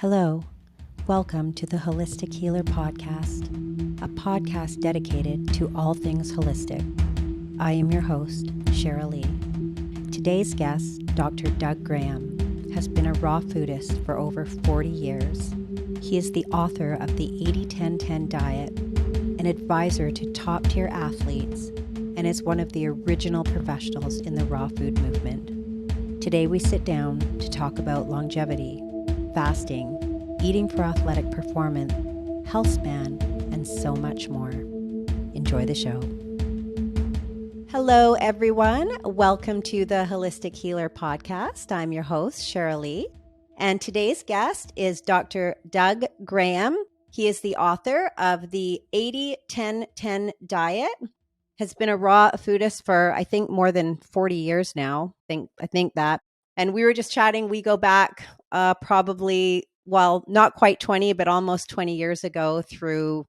Hello, welcome to the Holistic Healer Podcast, a podcast dedicated to all things holistic. I am your host, Cheryl Lee. Today's guest, Dr. Doug Graham, has been a raw foodist for over 40 years. He is the author of the 80-10-10 diet, an advisor to top-tier athletes, and is one of the original professionals in the raw food movement. Today we sit down to talk about longevity, fasting, eating for athletic performance, health span, and so much more. Enjoy the show. Hello, everyone. Welcome to the Holistic Healer Podcast. I'm your host, Cheryl Lee, and today's guest is Dr. Doug Graham. He is the author of the 80-10-10 diet, has been a raw foodist for, I think, more than 40 years now. I think that. And we were just chatting. We go back probably, well, not quite 20, but almost 20 years ago through,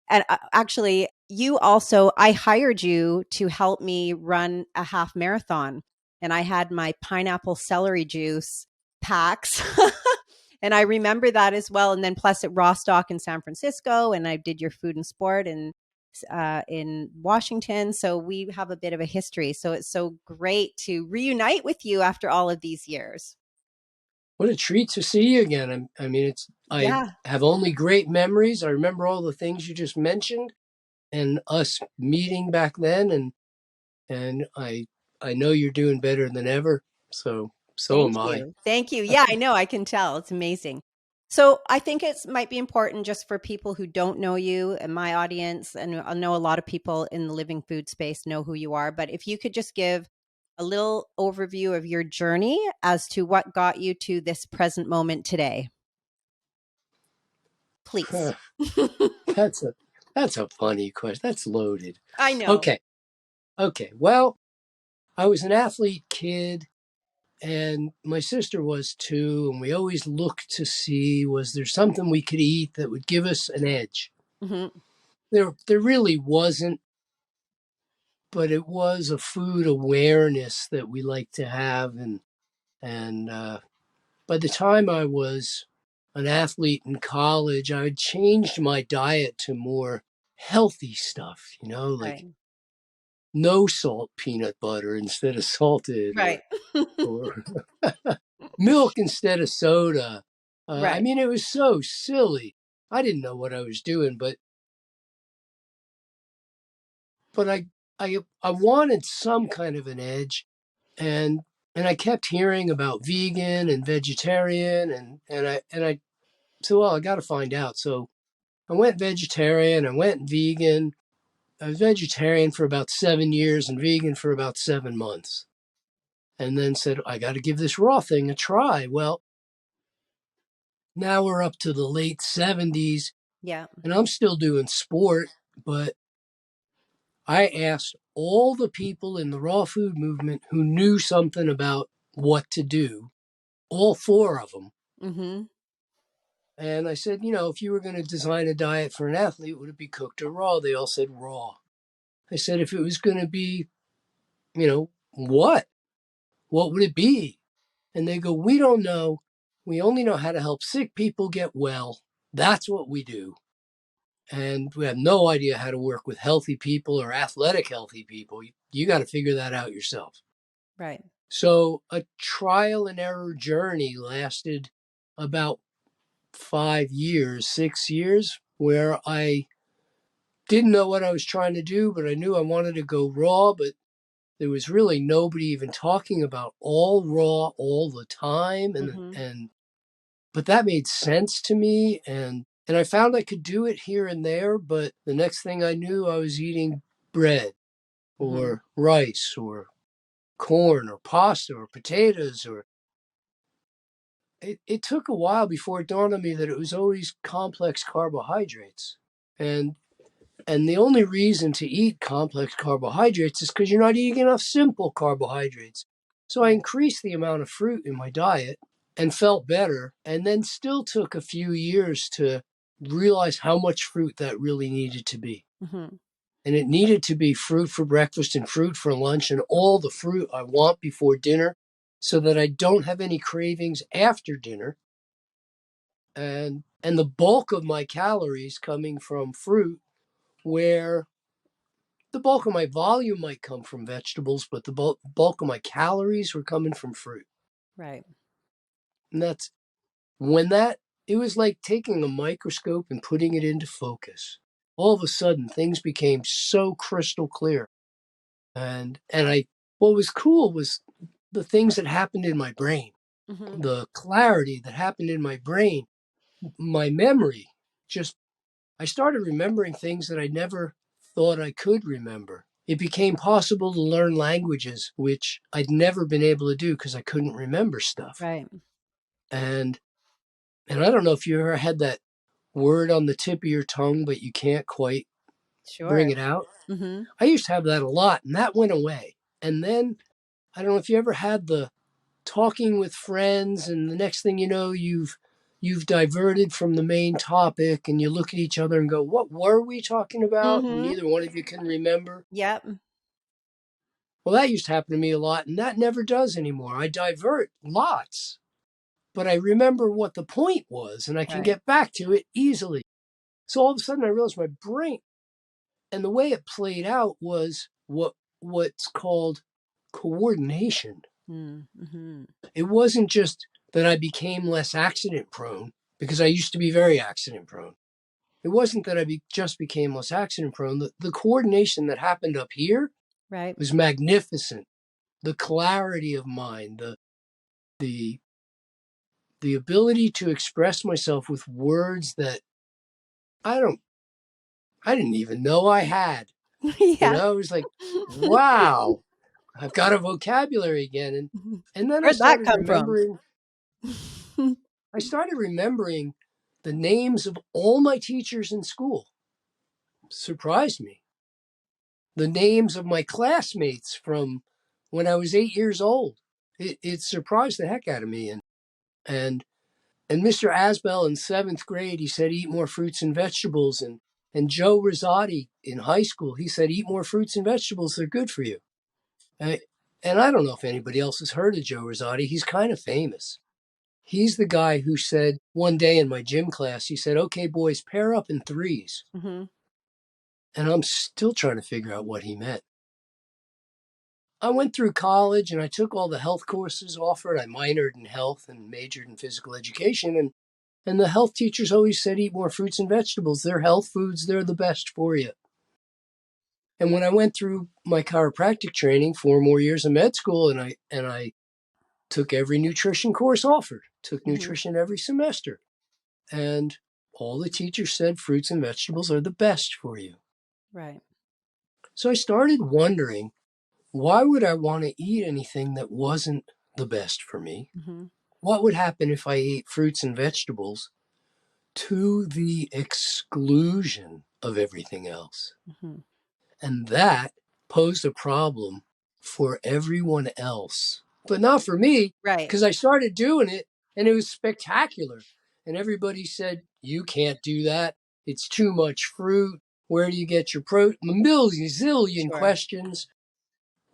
and actually I hired you to help me run a half marathon. And I had my pineapple celery juice packs. And I remember that as well. And then plus at Rostock in San Francisco, and I did your food and sport in Washington. So we have a bit of a history. So it's so great to reunite with you after all of these years. What a treat to see you again. I have only great memories. I remember all the things you just mentioned and us meeting back then. And I know you're doing better than ever. So am I. Thank you. Yeah, I know. I can tell. It's amazing. So I think it might be important just for people who don't know you and my audience, and I know a lot of people in the living food space know who you are, but if you could just give a little overview of your journey as to what got you to this present moment today. Please. That's a funny question. That's loaded. I know. Okay. Well, I was an athlete kid. And my sister was too, and we always looked to see, was there something we could eat that would give us an edge? Mm-hmm. There really wasn't, but it was a food awareness that we like to have. And by the time I was an athlete in college, I had changed my diet to more healthy stuff, like right. no salt peanut butter instead of salted, right. or milk instead of soda. Right. I mean, it was so silly. I didn't know what I was doing, but I wanted some kind of an edge, and I kept hearing about vegan and vegetarian, and I said, well, I got to find out. So I went vegetarian. I went vegan. I was vegetarian for about 7 years and vegan for about 7 months, and then said, I got to give this raw thing a try. Well, now we're up to the late 70s. Yeah. And I'm still doing sport, but I asked all the people in the raw food movement who knew something about what to do, all 4 of them. Mm-hmm. And I said, if you were going to design a diet for an athlete, would it be cooked or raw? They all said raw. I said, if it was going to be, what would it be? And they go, we don't know. We only know how to help sick people get well. That's what we do. And we have no idea how to work with healthy people or athletic healthy people. You got to figure that out yourself. Right. So a trial and error journey lasted about 5 years, 6 years, where I didn't know what I was trying to do, but I knew I wanted to go raw, but there was really nobody even talking about all raw all the time. But that made sense to me. And I found I could do it here and there, but the next thing I knew, I was eating bread or rice or corn or pasta or potatoes. It took a while before it dawned on me that it was always complex carbohydrates. And the only reason to eat complex carbohydrates is because you're not eating enough simple carbohydrates. So I increased the amount of fruit in my diet and felt better, and then still took a few years to realize how much fruit that really needed to be. Mm-hmm. And it needed to be fruit for breakfast and fruit for lunch and all the fruit I want before dinner so that I don't have any cravings after dinner. and the bulk of my calories coming from fruit, where the bulk of my volume might come from vegetables, but the bulk of my calories were coming from fruit. Right. And that's when that, it was like taking a microscope and putting it into focus. All of a sudden, things became so crystal clear. And what was cool was the things that happened in my brain, Mm-hmm. the clarity that happened in my brain, my memory. Just, I started remembering things that I never thought I could remember. It became possible to learn languages, which I'd never been able to do because I couldn't remember stuff. Right. And and I don't know if you ever had that word on the tip of your tongue, but you can't quite Sure. bring it out. Mm-hmm. I used to have that a lot, and that went away. And then I don't know if you ever had the talking with friends, and the next thing you know, you've diverted from the main topic, and you look at each other and go, "What were we talking about?" And Mm-hmm. neither one of you can remember. Yep. Well, that used to happen to me a lot, and that never does anymore. I divert lots, but I remember what the point was, and I can Right. get back to it easily. So all of a sudden, I realized my brain, and the way it played out was what's called coordination. Mm-hmm. It wasn't just that I became less accident prone, because I used to be very accident prone. It wasn't that just became less accident prone. The coordination that happened up here Right. was magnificent. The clarity of mind, the the ability to express myself with words that I don't I didn't even know I had. You Yeah. know, it was like, wow, I've got a vocabulary again. And then Where'd that come from? I started remembering the names of all my teachers in school. Surprised me. The names of my classmates from when I was 8 years old. It surprised the heck out of me. And and Mr. Asbell in seventh grade, he said, eat more fruits and vegetables. And Joe Rosati in high school, he said, eat more fruits and vegetables. They're good for you. And, and I don't know if anybody else has heard of Joe Rosati. He's kind of famous. He's the guy who said one day in my gym class, he said, okay, boys, pair up in threes. Mm-hmm. And I'm still trying to figure out what he meant. I went through college and I took all the health courses offered. I minored in health and majored in physical education. And the health teachers always said, eat more fruits and vegetables. They're health foods. They're the best for you. And when I went through my chiropractic training, 4 more years of med school, and I took every nutrition course offered, took Mm-hmm. nutrition every semester. And all the teachers said fruits and vegetables are the best for you. Right. So I started wondering, why would I want to eat anything that wasn't the best for me? Mm-hmm. What would happen if I ate fruits and vegetables to the exclusion of everything else? Mm-hmm. And that posed a problem for everyone else, but not for me, Right. because I started doing it and it was spectacular. And everybody said, you can't do that. It's too much fruit. Where do you get your protein? A million, zillion Sure. questions,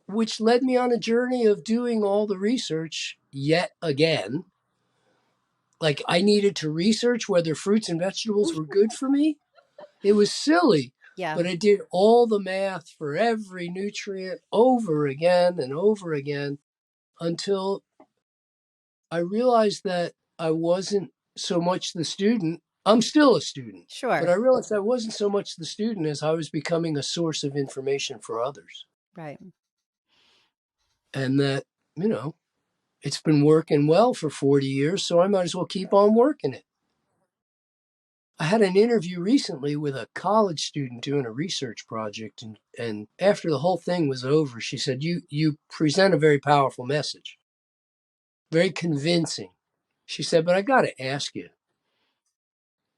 which led me on a journey of doing all the research yet again. Like, I needed to research whether fruits and vegetables were good for me. It was silly, Yeah. but I did all the math for every nutrient over again and over again until I realized that I wasn't so much the student. I'm still a student, but Sure. I realized I wasn't so much the student as I was becoming a source of information for others. Right. And that, you know, it's been working well for 40 years, so I might as well keep on working it. I had an interview recently with a college student doing a research project, and after the whole thing was over, she said, you present a very powerful message, very convincing. She said, but I got to ask you,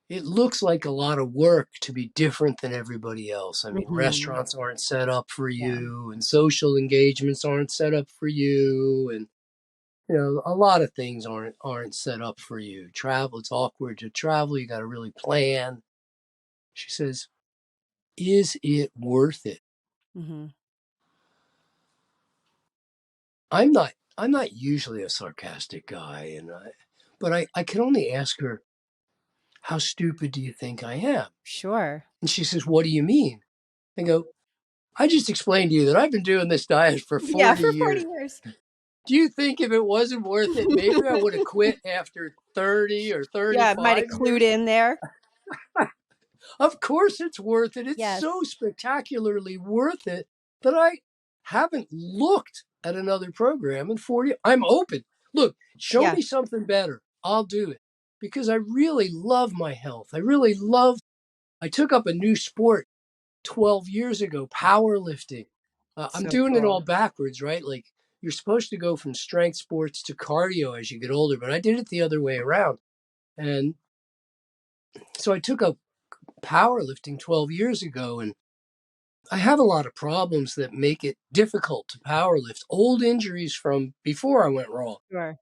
it looks like a lot of work to be different than everybody else. I mean, Mm-hmm. restaurants aren't set up for Yeah. you, and social engagements aren't set up for you, and a lot of things aren't set up for you. Travel, it's awkward to travel. You got to really plan. She says, is it worth it? Mm-hmm. I'm not usually a sarcastic guy, but I can only ask her, how stupid do you think I am? Sure. And she says, what do you mean? I go, I just explained to you that I've been doing this diet for Yeah, 40 for 40 years. years. Do you think if it wasn't worth it, maybe I would have quit after 30 or Yeah, it might have 35 clued years? in there. Of course it's worth it. It's Yes. so spectacularly worth it that I haven't looked at another program in 40. I'm open. Look, show me something better. I'll do it because I really love my health. I took up a new sport 12 years ago, powerlifting. I'm So doing it all cool. backwards, right? Like you're supposed to go from strength sports to cardio as you get older, but I did it the other way around. And so I took up powerlifting 12 years ago, and I have a lot of problems that make it difficult to powerlift. Old injuries from before I went raw. Sure.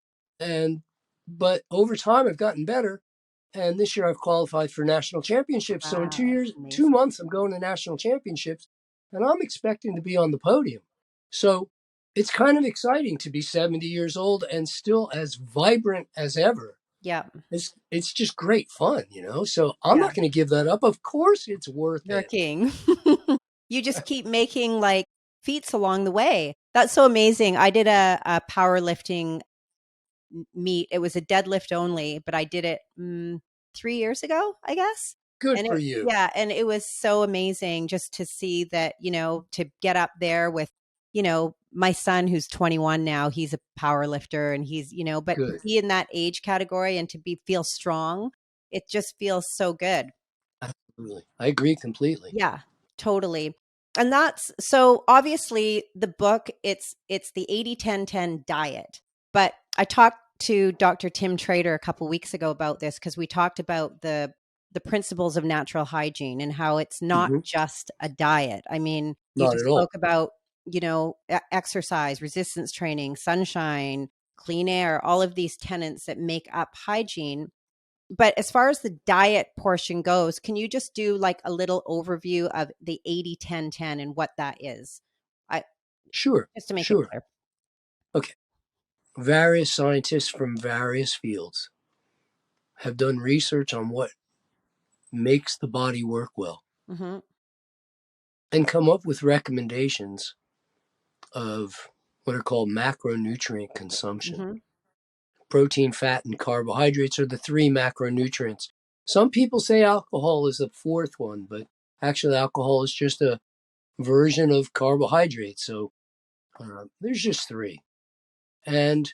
But over time I've gotten better. And this year I've qualified for national championships. So in Wow. 2 Amazing. months, I'm going to national championships, and I'm expecting to be on the podium. So it's kind of exciting to be 70 years old and still as vibrant as ever. Yeah. It's just great fun, So I'm not going to give that up. Of course it's worth You're a it. king. You just keep making like feats along the way. That's so amazing. I did a powerlifting meet. It was a deadlift only, but I did it 3 years ago, I guess. Good And for you. yeah, and it was so amazing just to see that, to get up there with, my son who's 21 now, he's a power lifter and he's, but to Good. be in that age category and to feel strong, it just feels so good. Absolutely. I agree completely. Yeah, totally. And that's so obviously the book, it's the 80-10-10 diet. But I talked to Dr. Tim Trader a couple weeks ago about this because we talked about the principles of natural hygiene and how it's not just a diet. I mean, you Not just at all. spoke about, exercise, resistance training, sunshine, clean air, all of these tenets that make up hygiene. But as far as the diet portion goes, can you just do like a little overview of the 80-10-10 and what that is? Sure. Just to make it clear. Okay. Various scientists from various fields have done research on what makes the body work well and come up with recommendations of what are called macronutrient consumption. Protein, fat, and carbohydrates are the three macronutrients. Some people say alcohol is the fourth one, but actually alcohol is just a version of carbohydrates. So there's just three. And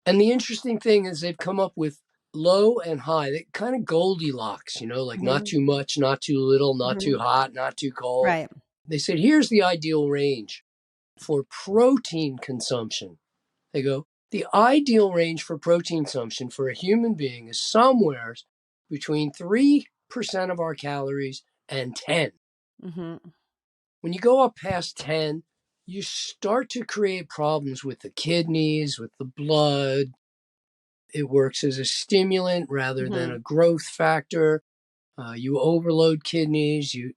the interesting thing is they've come up with low and high, they kind of Goldilocks, like not too much, not too little, not too hot, not too cold. Right. They said, here's the ideal range for protein consumption. They go, the ideal range for protein consumption for a human being is somewhere between 3% of our calories and 10. When you go up past 10, you start to create problems with the kidneys, with the blood. It works as a stimulant rather than a growth factor. You overload kidneys. You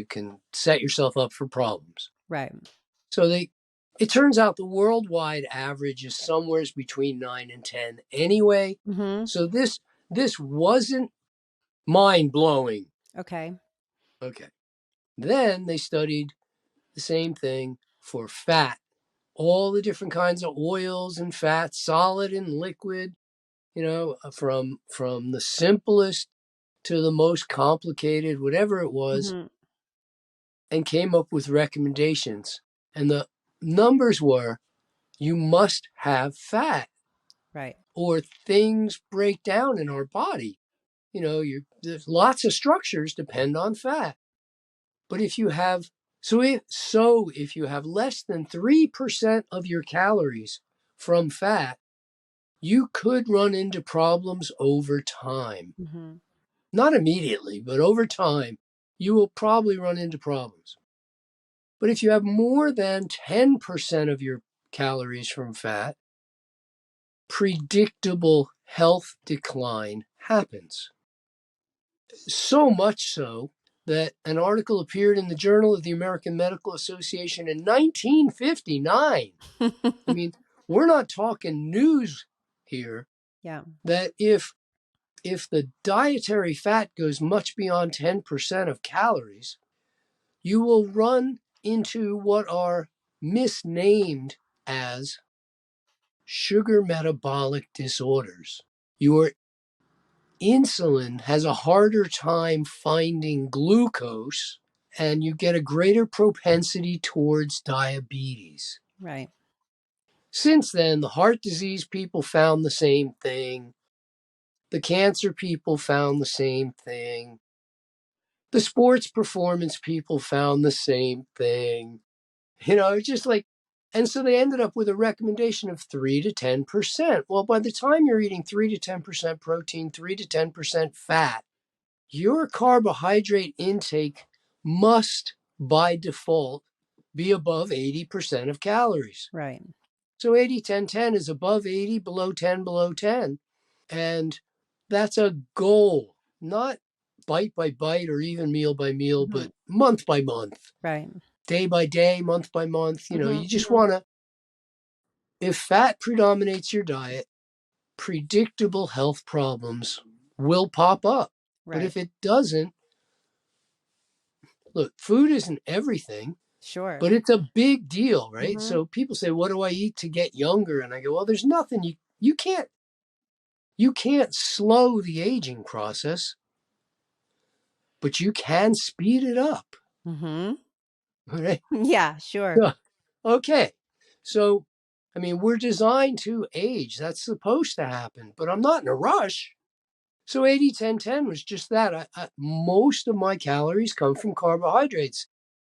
can set yourself up for problems. Right. So it turns out the worldwide average is somewhere between 9 and 10 anyway. So this wasn't mind blowing. Okay. Then they studied the same thing for fat, all the different kinds of oils and fats, solid and liquid, from the simplest to the most complicated, whatever it was, and came up with recommendations. And the numbers were, you must have fat. Right. Or things break down in our body. There's lots of structures depend on fat. But if you have if you have less than 3% of your calories from fat, you could run into problems over time. Not immediately, but over time, you will probably run into problems. But if you have more than 10% of your calories from fat, predictable health decline happens. So much so that an article appeared in the Journal of the American Medical Association in 1959. I mean, we're not talking news here. Yeah. That if if the dietary fat goes much beyond 10% of calories, you will run into what are misnamed as sugar metabolic disorders. Your insulin has a harder time finding glucose, and you get a greater propensity towards diabetes. Right. Since then, the heart disease people found the same thing. The cancer people found the same thing. The sports performance people found the same thing. It's just like, and so they ended up with a recommendation of 3 to 10%. Well, by the time you're eating 3 to 10% protein, 3 to 10% fat, your carbohydrate intake must, by default, be above 80% of calories. Right. So 80-10-10 is above 80, below 10, below 10. And that's a goal, not bite by bite or even meal by meal, but month by month, Right. day by day, month by month. You just Mm-hmm. want to, if fat predominates your diet, predictable health problems will pop up. But Right. if it doesn't, look, food isn't everything, Sure. but it's a big deal, right? Mhm. So people say, what do I eat to get younger? And I go, well, there's nothing. You can't slow the aging process, but you can speed it up. Mm-hmm. Right? Yeah, sure. Yeah. Okay. So, we're designed to age. That's supposed to happen, but I'm not in a rush. So 80-10-10 was just that. Most of my calories come from carbohydrates.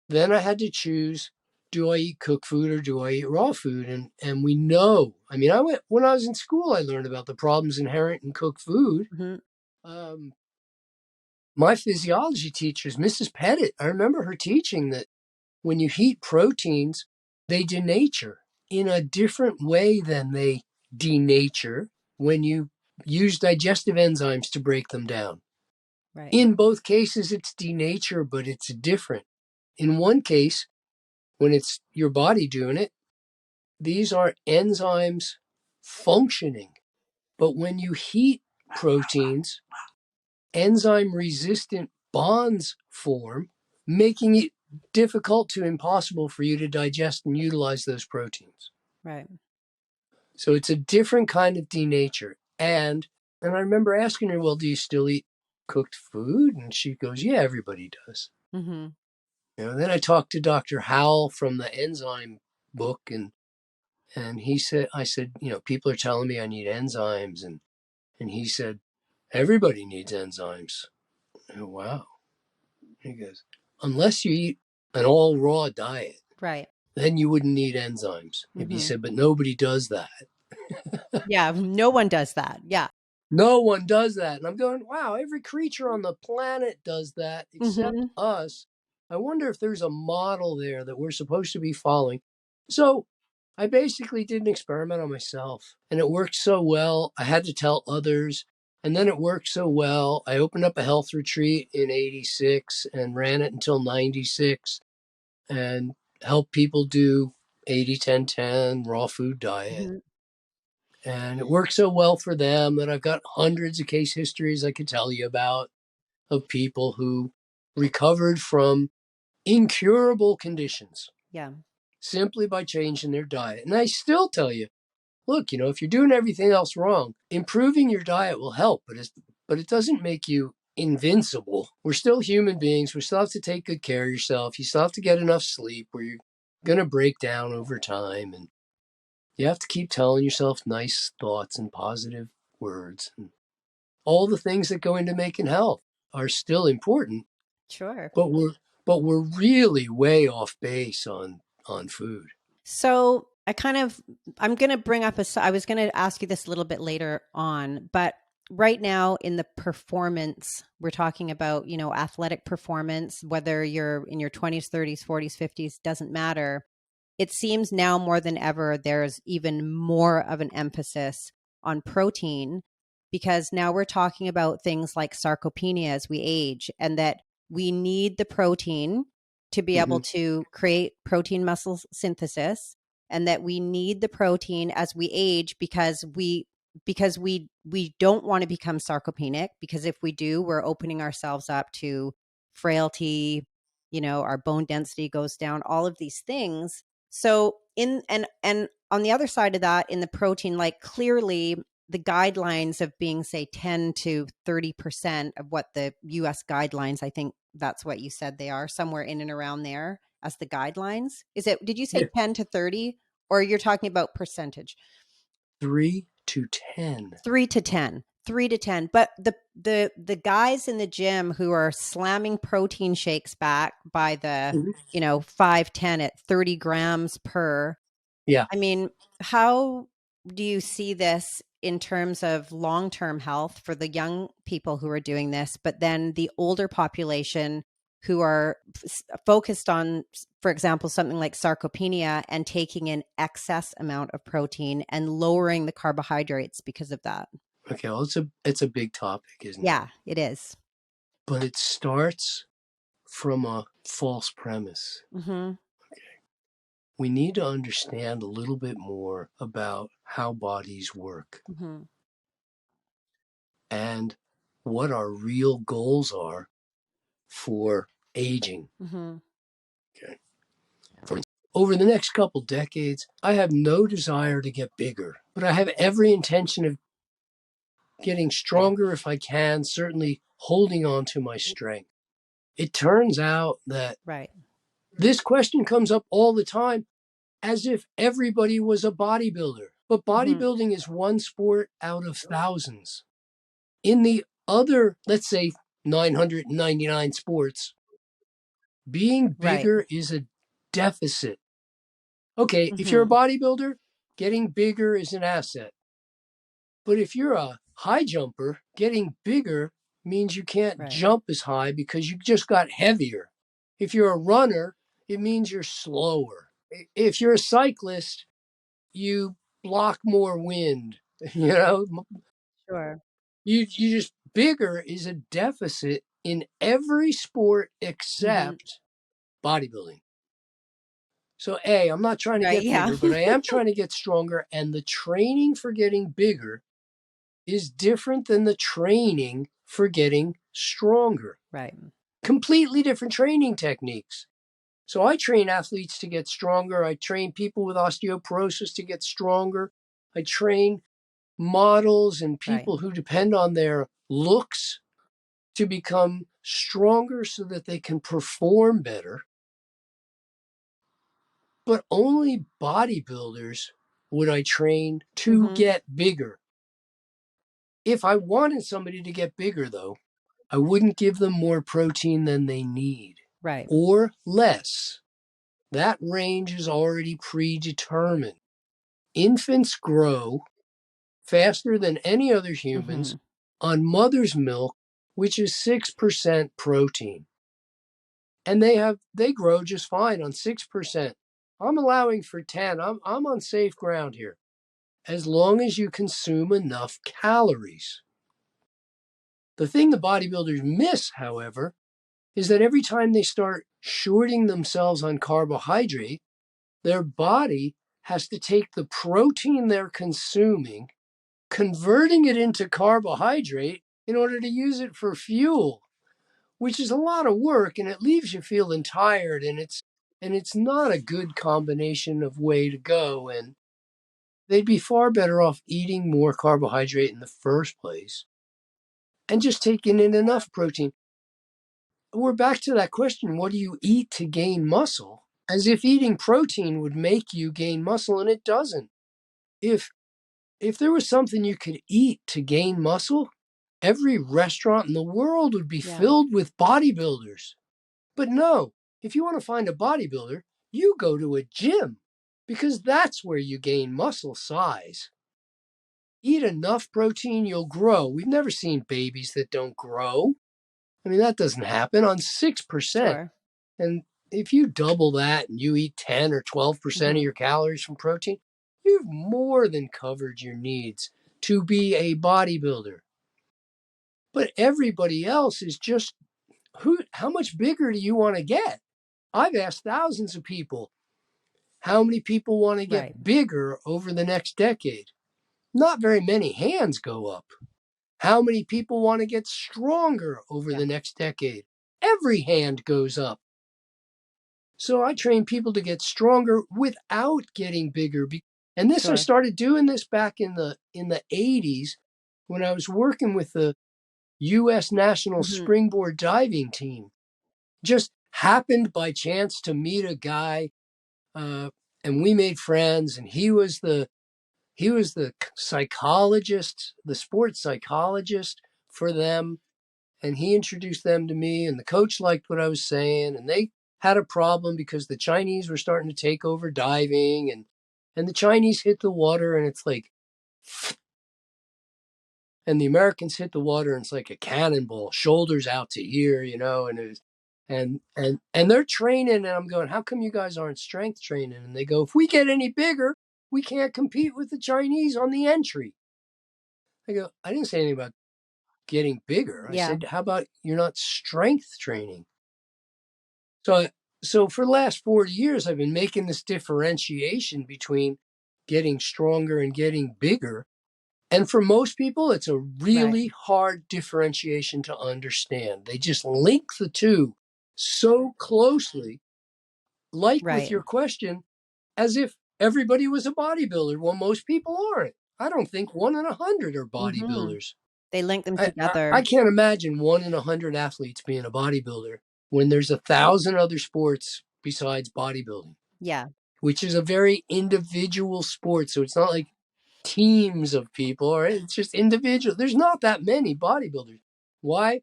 Then I had to choose, do I eat cooked food or do I eat raw food? And we know, when I was in school, I learned about the problems inherent in cooked food. Mm-hmm. My physiology teachers, Mrs. Pettit, I remember her teaching that when you heat proteins, they denature in a different way than they denature when you use digestive enzymes to break them down. Right. In both cases, it's denature, but it's different. In one case, when it's your body doing it, these are enzymes functioning. But when you heat proteins, enzyme-resistant bonds form, making it difficult to impossible for you to digest and utilize those proteins. Right. So it's a different kind of denature. And I remember asking her, well, do you still eat cooked food? And she goes, yeah, everybody does. Mm-hmm. Then I talked to Dr. Howell from the enzyme book, and I said, people are telling me I need enzymes, and he said, everybody needs enzymes. Oh, wow. He goes, unless you eat an all raw diet, Right. then you wouldn't need enzymes. Mm-hmm. He said, but nobody does that. Yeah, no one does that. Yeah. No one does that. And I'm going, wow, every creature on the planet does that except us. I wonder if there's a model there that we're supposed to be following. So I basically did an experiment on myself, and it worked so well, I had to tell others. And then it worked so well, I opened up a health retreat in 86 and ran it until 96 and helped people do 80-10-10 raw food diet. Mm-hmm. And it worked so well for them that I've got hundreds of case histories I could tell you about of people who recovered from incurable conditions. Yeah. Simply by changing their diet. And I still tell you, look, if you're doing everything else wrong, improving your diet will help, but it doesn't make you invincible. We're still human beings. We still have to take good care of yourself. You still have to get enough sleep, where you're going to break down over time. And you have to keep telling yourself nice thoughts and positive words. And all the things that go into making health are still important. Sure. But we're really way off base on food. So I'm going to bring up I was going to ask you this a little bit later on, but right now in the performance, we're talking about, athletic performance, whether you're in your 20s, 30s, 40s, 50s, doesn't matter. It seems now more than ever, there's even more of an emphasis on protein, because now we're talking about things like sarcopenia as we age, and that we need the protein to be able to create protein muscle synthesis, and that we need the protein as we age because we because we don't want to become sarcopenic, because if we do, we're opening ourselves up to frailty, our bone density goes down, all of these things. So and on the other side of that, in the protein, like clearly the guidelines of being, say, 10 to 30% of what the US guidelines, I think that's what you said they are, somewhere in and around there as the guidelines. Did you say Yeah. 10 to 30, or you're talking about percentage? 3 to 10. 3 to 10. 3 to 10. But the guys in the gym who are slamming protein shakes back by the, Mhm. 5, 10 at 30 grams per. Yeah. I mean, how do you see this in terms of long-term health for the young people who are doing this, but then the older population who are focused on, for example, something like sarcopenia and taking an excess amount of protein and lowering the carbohydrates because of that? Okay, well, it's a big topic, isn't it? Yeah, it is. But it starts from a false premise. Mm-hmm. We need to understand a little bit more about how bodies work Mm-hmm. and what our real goals are for aging. Mm-hmm. Okay. Over the next couple decades, I have no desire to get bigger, but I have every intention of getting stronger if I can, certainly holding on to my strength. It turns out that Right. this question comes up all the time as if everybody was a bodybuilder. But Mm-hmm. bodybuilding is one sport out of thousands. In the other, let's say, 999 sports, being Right. bigger is a deficit. Okay, if you're a Mm-hmm. bodybuilder, getting bigger is an asset. But if you're a high jumper, getting bigger means you can't Right. jump as high because you just got heavier. If you're a runner, it means you're slower. If you're a cyclist, you block more wind. You know, Sure. you just bigger is a deficit in every sport Mm-hmm. except bodybuilding. So A, I'm not trying to Right. get Yeah. bigger, but I am trying to get stronger. And the training for getting bigger is different than the training for getting stronger. Right. Completely different training techniques. So I train athletes to get stronger. I train people with osteoporosis to get stronger. I train models and Right. people who depend on their looks to become stronger so that they can perform better. But only bodybuilders would I train to Mm-hmm. get bigger. If I wanted somebody to get bigger, though, I wouldn't give them more protein than they need Right. or less. That range is already predetermined. Infants grow faster than any other Mm-hmm. humans on mother's milk, which is 6% protein. And they grow just fine on 6%. I'm allowing for 10. I'm on safe ground here. As long as you consume enough calories. The thing the bodybuilders miss, however, is that every time they start shorting themselves on carbohydrate, their body has to take the protein they're consuming, converting it into carbohydrate in order to use it for fuel, which is a lot of work and it leaves you feeling tired, and it's not a good combination of way to go, and they'd be far better off eating more carbohydrate in the first place and just taking in enough protein. We're back to that question, what do you eat to gain muscle? As if eating protein would make you gain muscle, and it doesn't. If if there was something you could eat to gain muscle, every restaurant in the world would be Yeah. filled with bodybuilders. But no, if you want to find a bodybuilder, you go to a gym because that's where you gain muscle size. Eat enough protein, you'll grow. We've never seen babies that don't grow. I mean, that doesn't happen on 6%. Sure. And if you double that and you eat 10 or 12% of Mm-hmm. your calories from protein, you've more than covered your needs to be a bodybuilder. But everybody else is just how much bigger do you want to get? I've asked thousands of people how many people want to Right. get bigger over the next decade. not very many hands go up. How many people want to get stronger over the next decade? Every hand goes up. So I train people to get stronger without getting bigger. And this, I started doing this back in the 80s when I was working with the U.S. national springboard diving team. Just happened by chance to meet a guy, and we made friends. And he was the psychologist, the sports psychologist for them. And he introduced them to me, and the coach liked what I was saying, and they had a problem because the Chinese were starting to take over diving, and the Chinese hit the water, and it's like, and the Americans hit the water, and it's like a cannonball, shoulders out to here, and it was, and they're training, and I'm going, how come you guys aren't strength training? And they go, if we get any bigger, we can't compete with the Chinese on the entry. I go, I didn't say anything about getting bigger. I said, how about you're not strength training? So for the last 40 years, I've been making this differentiation between getting stronger and getting bigger. And for most people, it's a really hard differentiation to understand. They just link the two so closely, like with your question, as if everybody was a bodybuilder. Well, most people aren't. I don't think 1 in 100 are bodybuilders. They link them together. I can't imagine 1 in 100 athletes being a bodybuilder when there's 1,000 other sports besides bodybuilding. Yeah. Which is a very individual sport. So it's not like teams of people, right? It's just individual. There's not that many bodybuilders. Why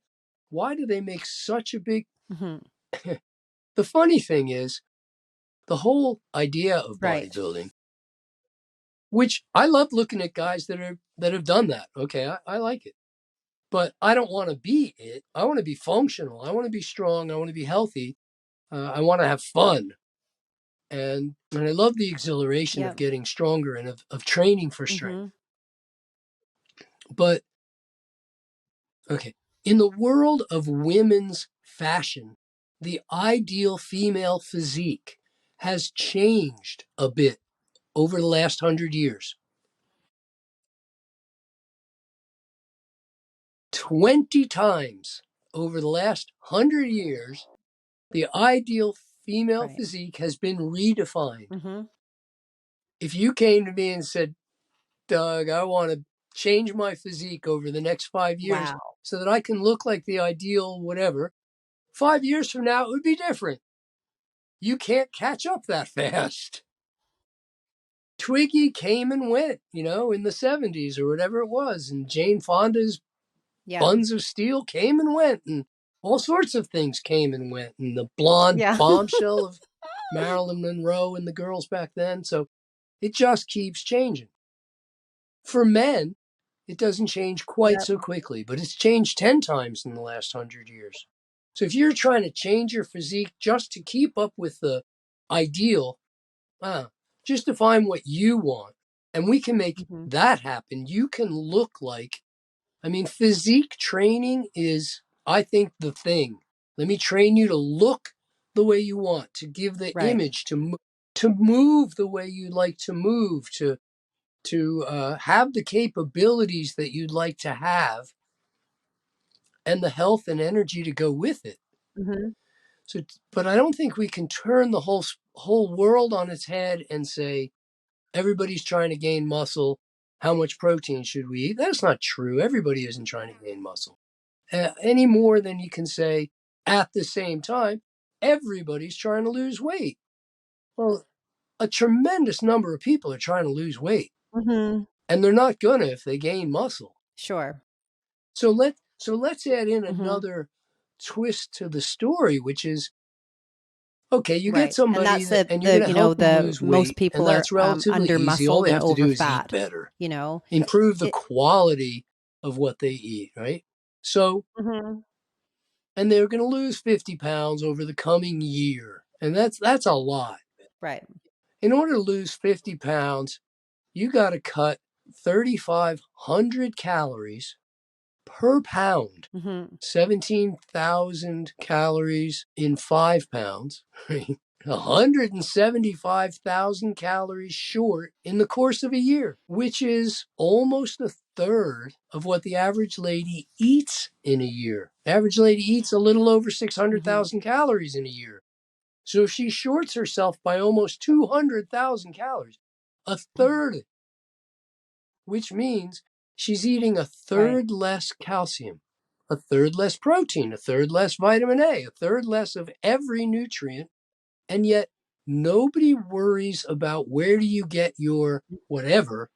do they make such a big... The funny thing is, the whole idea of bodybuilding, which I love looking at guys that have done that. Okay, I like it. But I don't want to be it. I want to be functional. I want to be strong. I want to be healthy. I want to have fun. And I love the exhilaration of getting stronger and of training for strength. But, okay, in the world of women's fashion, the ideal female physique has changed a bit over the last 100 years. 20 times over the last 100 years, the ideal female physique has been redefined. If you came to me and said, Doug, I want to change my physique over the next 5 years so that I can look like the ideal whatever, 5 years from now, it would be different. You can't catch up that fast. Twiggy came and went, in the 70s or whatever it was. And Jane Fonda's Buns of Steel came and went. And all sorts of things came and went. And the blonde bombshell of Marilyn Monroe and the girls back then. So it just keeps changing. For men, it doesn't change quite so quickly, but it's changed 10 times in the last 100 years. So if you're trying to change your physique just to keep up with the ideal, just define what you want. And we can make that happen. You can look like, physique training is, I think, the thing. Let me train you to look the way you want, to give the image, to move the way you like to move, to have the capabilities that you'd like to have, and the health and energy to go with it. So, but I don't think we can turn the whole world on its head and say, everybody's trying to gain muscle. How much protein should we eat? That's not true. Everybody isn't trying to gain muscle. Any more than you can say, at the same time, everybody's trying to lose weight. Well, a tremendous number of people are trying to lose weight. And they're not gonna if they gain muscle. Sure. So let's add in another twist to the story, which is, okay, you get somebody and you're going to help them lose weight, most people and that's relatively under easy. All muscled they have and to do over is fat, eat better, improve the quality of what they eat, right? So, and they're going to lose 50 pounds over the coming year, and that's a lot. Right. In order to lose 50 pounds, you got to cut 3,500 calories per pound. 17,000 calories in 5 pounds. 175,000 calories short in the course of a year, which is almost a third of what the average lady eats in a year. The average lady eats a little over 600,000 calories in a year. So if she shorts herself by almost 200,000 calories, a third, which means she's eating a third less calcium, a third less protein, a third less vitamin A, a third less of every nutrient. And yet nobody worries about where do you get your whatever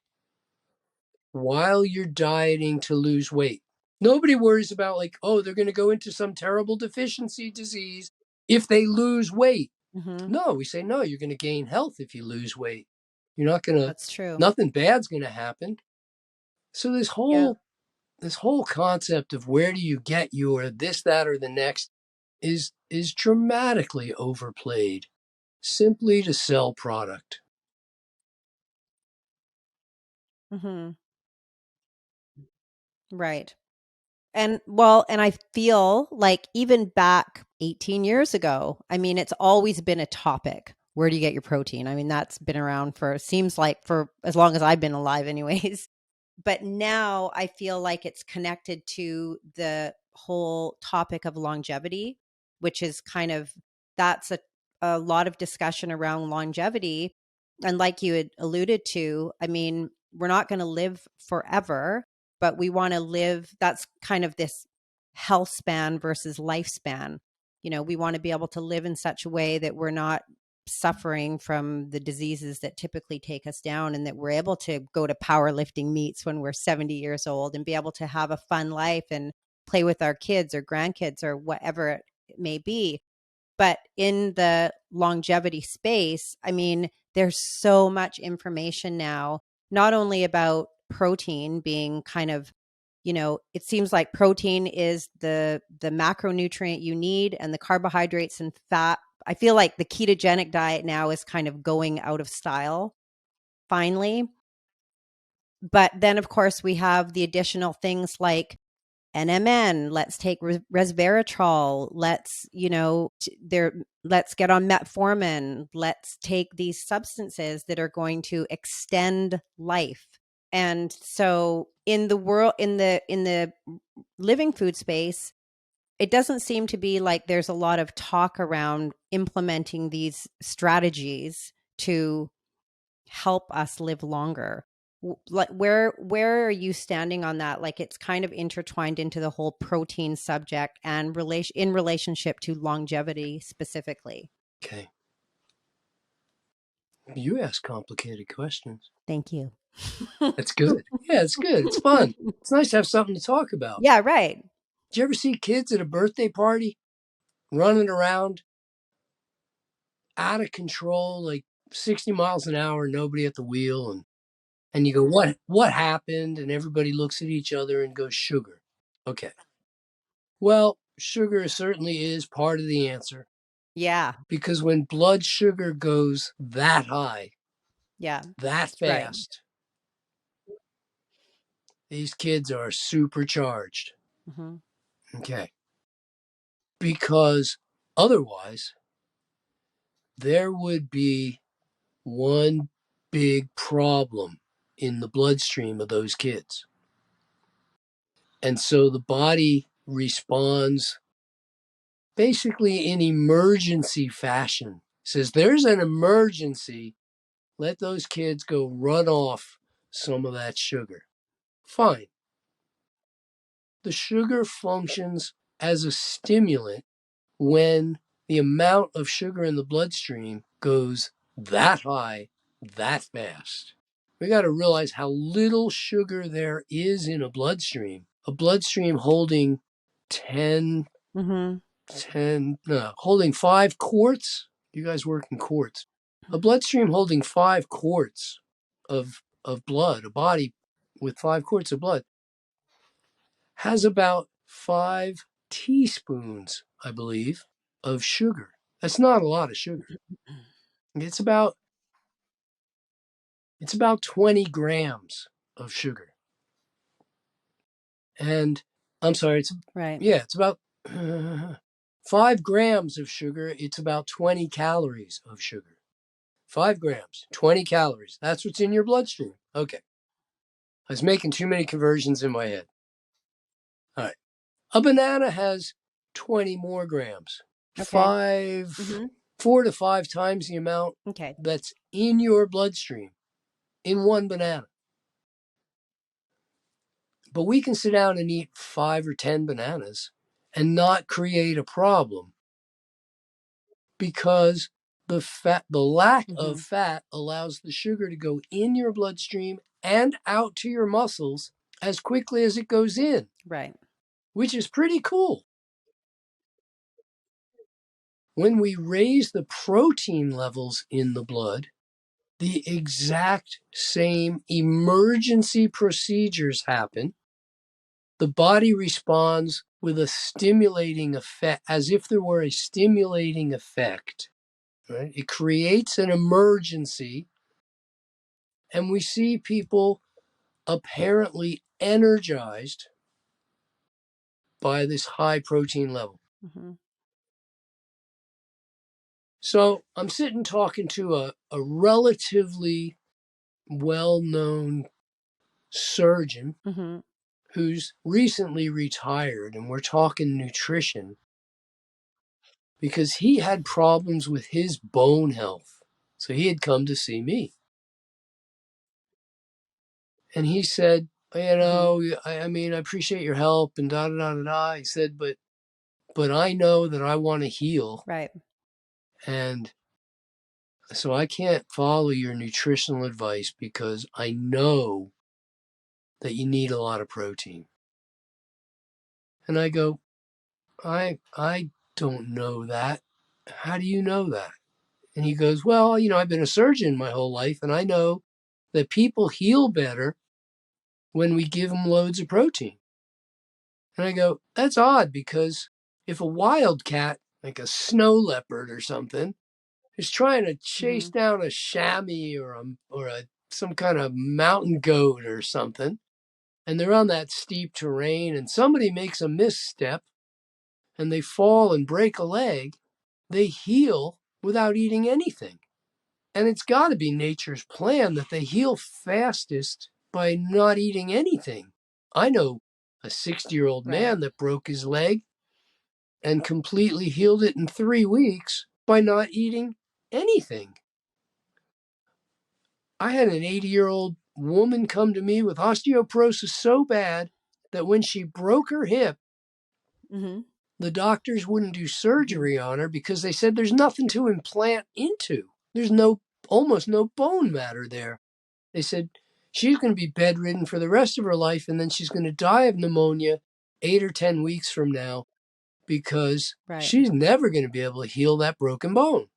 while you're dieting to lose weight. Nobody worries about like, oh, they're going to go into some terrible deficiency disease if they lose weight. No, we say, no, you're going to gain health if you lose weight. You're not going to, That's true. nothing bad's going to happen. So this whole concept of where do you get your this, that, or the next is dramatically overplayed simply to sell product. Right. And well, and I feel like even back 18 years ago, I mean, it's always been a topic. Where do you get your protein? I mean, that's been around for, seems like for as long as I've been alive, anyways. But now I feel like it's connected to the whole topic of longevity, which is kind of, that's a lot of discussion around longevity. And like you had alluded to, I mean, we're not going to live forever, but we want to live, that's kind of this health span versus lifespan. You know, we want to be able to live in such a way that we're not suffering from the diseases that typically take us down, and that we're able to go to powerlifting meets when we're 70 years old and be able to have a fun life and play with our kids or grandkids or whatever it may be. But in the longevity space, I mean, there's so much information now, not only about protein being kind of, you know, it seems like protein is the macronutrient you need, and the carbohydrates and fat. I feel like the ketogenic diet now is kind of going out of style finally. But then, of course, we have the additional things like NMN, let's take resveratrol, let's, you know, let's get on metformin, let's take these substances that are going to extend life. And so in the world, in the living food space, it doesn't seem to be like there's a lot of talk around implementing these strategies to help us live longer. Like where are you standing on that? Like it's kind of intertwined into the whole protein subject and in relationship to longevity specifically. Okay. You ask complicated questions. Thank you. That's good. Yeah, it's good. It's fun. It's nice to have something to talk about. Yeah, right. Did you ever see kids at a birthday party running around out of control, like 60 miles an hour, nobody at the wheel, and you go, what happened? And everybody looks at each other and goes, sugar. Okay. Well, sugar certainly is part of the answer. Yeah. Because when blood sugar goes that high, yeah, that fast, right, these kids are supercharged. Okay. Because otherwise, there would be one big problem in the bloodstream of those kids. And so the body responds basically in emergency fashion. Says, there's an emergency. Let those kids go run off some of that sugar. Fine. The sugar functions as a stimulant when the amount of sugar in the bloodstream goes that high, that fast. We got to realize how little sugar there is in a bloodstream. A bloodstream holding 5 quarts. You guys work in quarts. A bloodstream holding 5 quarts of blood, a body with 5 quarts of blood, has about 5 teaspoons, I believe, of sugar. That's not a lot of sugar. It's about 20 grams of sugar. And I'm sorry, it's right. Yeah, it's about 5 grams of sugar, it's about 20 calories of sugar. 5 grams, 20 calories. That's what's in your bloodstream. Okay. I was making too many conversions in my head. All right. A banana has 20 more grams. Okay. 4 to 5 times the amount Okay. that's in your bloodstream in one banana. But we can sit down and eat 5 or 10 bananas and not create a problem because the lack of fat allows the sugar to go in your bloodstream and out to your muscles as quickly as it goes in. Right. Which is pretty cool. When we raise the protein levels in the blood, the exact same emergency procedures happen. The body responds with a stimulating effect, as if there were a stimulating effect. Right? It creates an emergency, and we see people apparently energized by this high protein level. So I'm sitting talking to a relatively well-known surgeon who's recently retired, and we're talking nutrition because he had problems with his bone health. So he had come to see me. And he said, I mean, I appreciate your help and da da da da da. He said, but I know that I want to heal. Right. And so I can't follow your nutritional advice because I know that you need a lot of protein. And I go, I don't know that. How do you know that? And he goes, well, I've been a surgeon my whole life, and I know that people heal better when we give them loads of protein. And I go, that's odd, because if a wildcat, like a snow leopard or something, is trying to chase down a chamois or some kind of mountain goat or something, and they're on that steep terrain, and somebody makes a misstep, and they fall and break a leg, they heal without eating anything. And it's got to be nature's plan that they heal fastest by not eating anything. I know a 60-year-old man that broke his leg and completely healed it in 3 weeks by not eating anything. I had an 80-year-old woman come to me with osteoporosis so bad that when she broke her hip, the doctors wouldn't do surgery on her because they said there's nothing to implant into. There's almost no bone matter there. They said she's going to be bedridden for the rest of her life, and then she's going to die of pneumonia 8 or 10 weeks from now because she's never going to be able to heal that broken bone.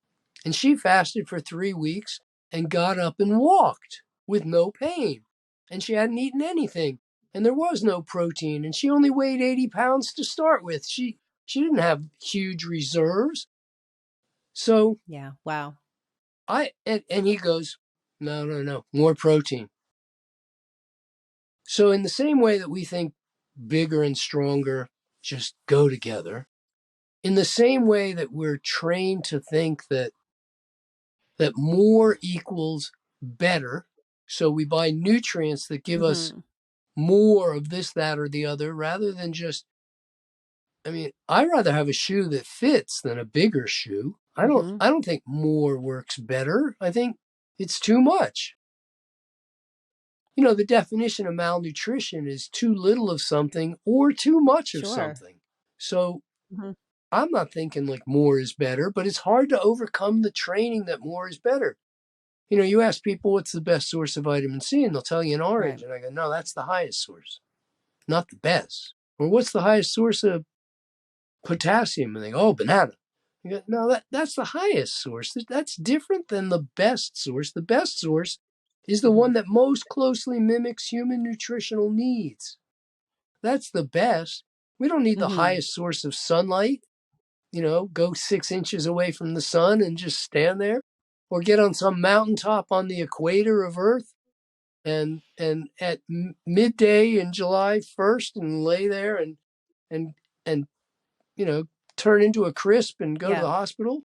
And she fasted for 3 weeks and got up and walked with no pain. And she hadn't eaten anything. And there was no protein. And she only weighed 80 pounds to start with. She didn't have huge reserves. So yeah, wow. And he goes, no, more protein. So in the same way that we think bigger and stronger just go together, in the same way that we're trained to think that more equals better, so we buy nutrients that give us more of this, that, or the other, rather than just, I'd rather have a shoe that fits than a bigger shoe. I don't think more works better. I think it's too much. The definition of malnutrition is too little of something or too much of something. So I'm not thinking like more is better, but it's hard to overcome the training that more is better. You ask people what's the best source of vitamin C, and they'll tell you an orange. And I go, no, that's the highest source, not the best. Or what's the highest source of potassium? And they go, oh, banana. I go, no, that's the highest source. That's different than the best source. The best source is the one that most closely mimics human nutritional needs. That's the best. We don't need the highest source of sunlight. Go 6 inches away from the sun and just stand there, or get on some mountaintop on the equator of Earth and at midday in July 1st and lay there and turn into a crisp and go to Yeah. the hospital.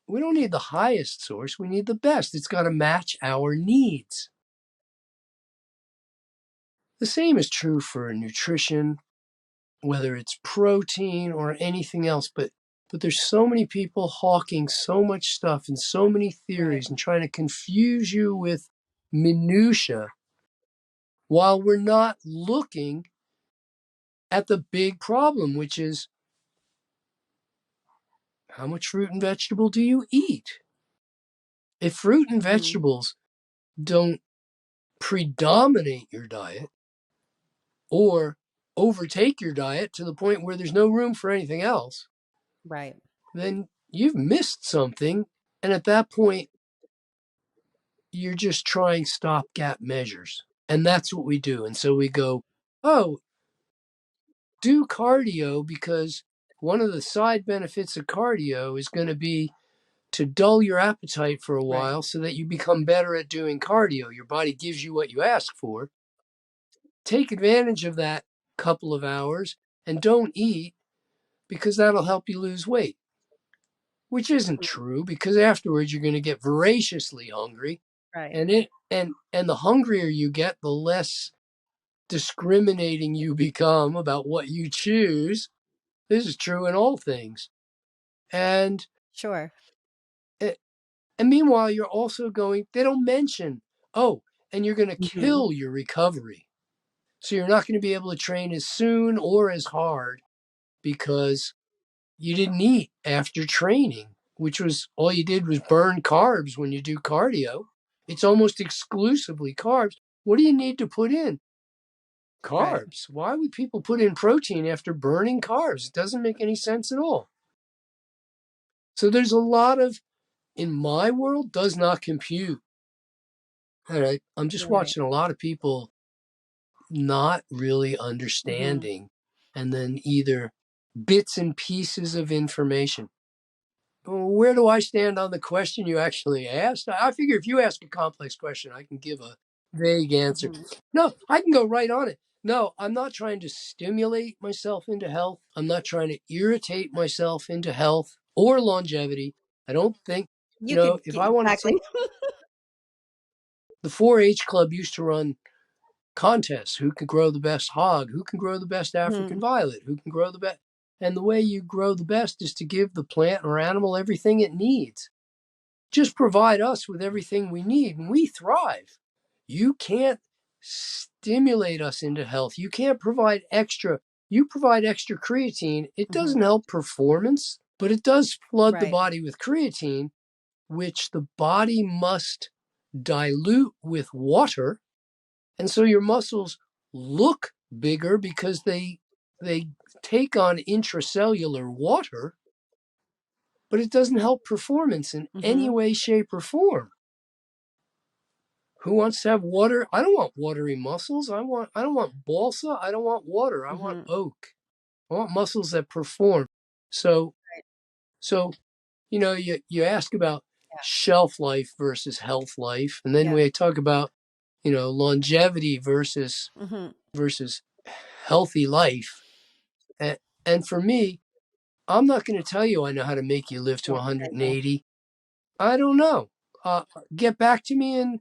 We don't need the highest source. We need the best. It's got to match our needs. The same is true for nutrition, whether it's protein or anything else. But there's so many people hawking so much stuff and so many theories Right. and trying to confuse you with minutia while we're not looking at the big problem, which is how much fruit and vegetable do you eat? If fruit and vegetables don't predominate your diet or overtake your diet to the point where there's no room for anything else, Right. then you've missed something. And at that point, you're just trying stopgap measures. And that's what we do. And so we go, oh, do cardio because one of the side benefits of cardio is going to be to dull your appetite for a Right. while so that you become better at doing cardio. Your body gives you what you ask for. Take advantage of that couple of hours and don't eat because that'll help you lose weight, which isn't true because afterwards you're going to get voraciously hungry. Right. And the hungrier you get, the less discriminating you become about what you choose. This is true in all things. And Sure. and meanwhile, you're also going, they don't mention, oh, and you're going to kill your recovery. So you're not going to be able to train as soon or as hard because you didn't eat after training, which was all you did was burn carbs when you do cardio. It's almost exclusively carbs. What do you need to put in? Right. Carbs. Why would people put in protein after burning carbs? It doesn't make any sense at all. So there's a lot of, in my world, does not compute. And I'm just Right. watching a lot of people not really understanding and then either bits and pieces of information. Where do I stand on the question you actually asked? I figure if you ask a complex question, I can give a vague answer. No, I can go right on it. No, I'm not trying to stimulate myself into health. I'm not trying to irritate myself into health or longevity. I don't think, You could if I want to, exactly. the 4-H club used to run contests. Who can grow the best hog? Who can grow the best African violet? Who can grow the best? And the way you grow the best is to give the plant or animal everything it needs. Just provide us with everything we need and we thrive. You can't stimulate us into health. You can't provide extra. You provide extra creatine. It doesn't help performance, but it does flood the Right. body with creatine, which the body must dilute with water. And so your muscles look bigger because they take on intracellular water, but it doesn't help performance in any way, shape, or form. Who wants to have water? I don't want watery muscles. I don't want balsa. I don't want water. I want oak. I want muscles that perform. So you ask about shelf life versus health life, and then we talk about longevity versus healthy life. And for me, I'm not going to tell you I know how to make you live to 180. I don't know. Get back to me in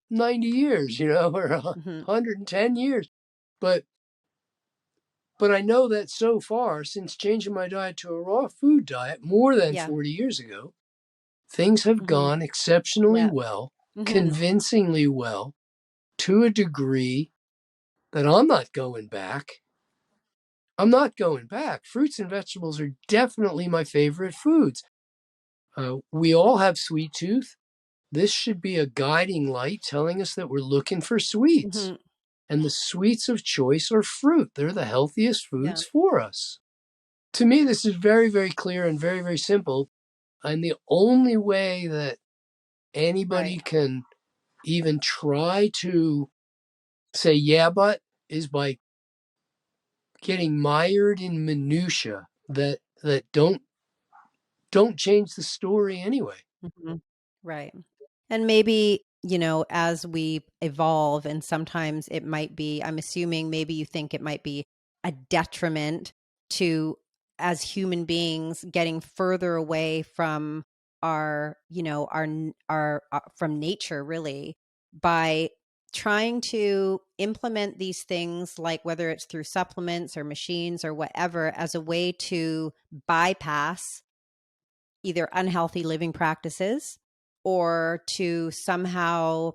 90 years, or 110 years. But I know that so far, since changing my diet to a raw food diet more than 40 years ago, things have gone exceptionally well, convincingly well, to a degree that I'm not going back. I'm not going back. Fruits and vegetables are definitely my favorite foods. We all have sweet tooth. This should be a guiding light telling us that we're looking for sweets. And the sweets of choice are fruit. They're the healthiest foods for us. To me, this is very, very clear and very, very simple. And the only way that anybody can even try to say, yeah, but, is by getting mired in minutia that don't change the story anyway. Right. And maybe, as we evolve, and sometimes it might be, I'm assuming maybe you think it might be a detriment to as human beings getting further away from our, from nature, really, by trying to implement these things, like whether it's through supplements or machines or whatever, as a way to bypass either unhealthy living practices or to somehow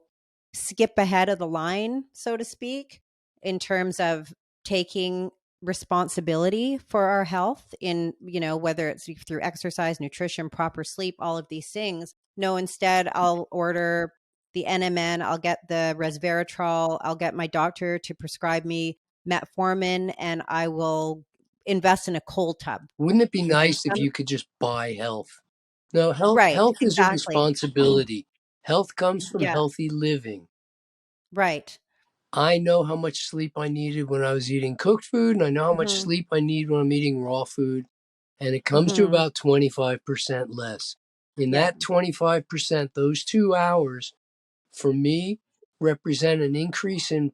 skip ahead of the line, so to speak, in terms of taking responsibility for our health in, whether it's through exercise, nutrition, proper sleep, all of these things. No, instead, I'll order the NMN, I'll get the resveratrol, I'll get my doctor to prescribe me metformin, and I will invest in a cold tub. Wouldn't it be And nice if you could just buy health? No, right, health is a exactly. responsibility. Health comes from Yeah, healthy living. right. I know how much sleep I needed when I was eating cooked food, and I know how much Mhm, sleep I need when I'm eating raw food, and it comes to mhm. about 25% less. In Yeah. that 25%, those 2 hours for me represent an increase in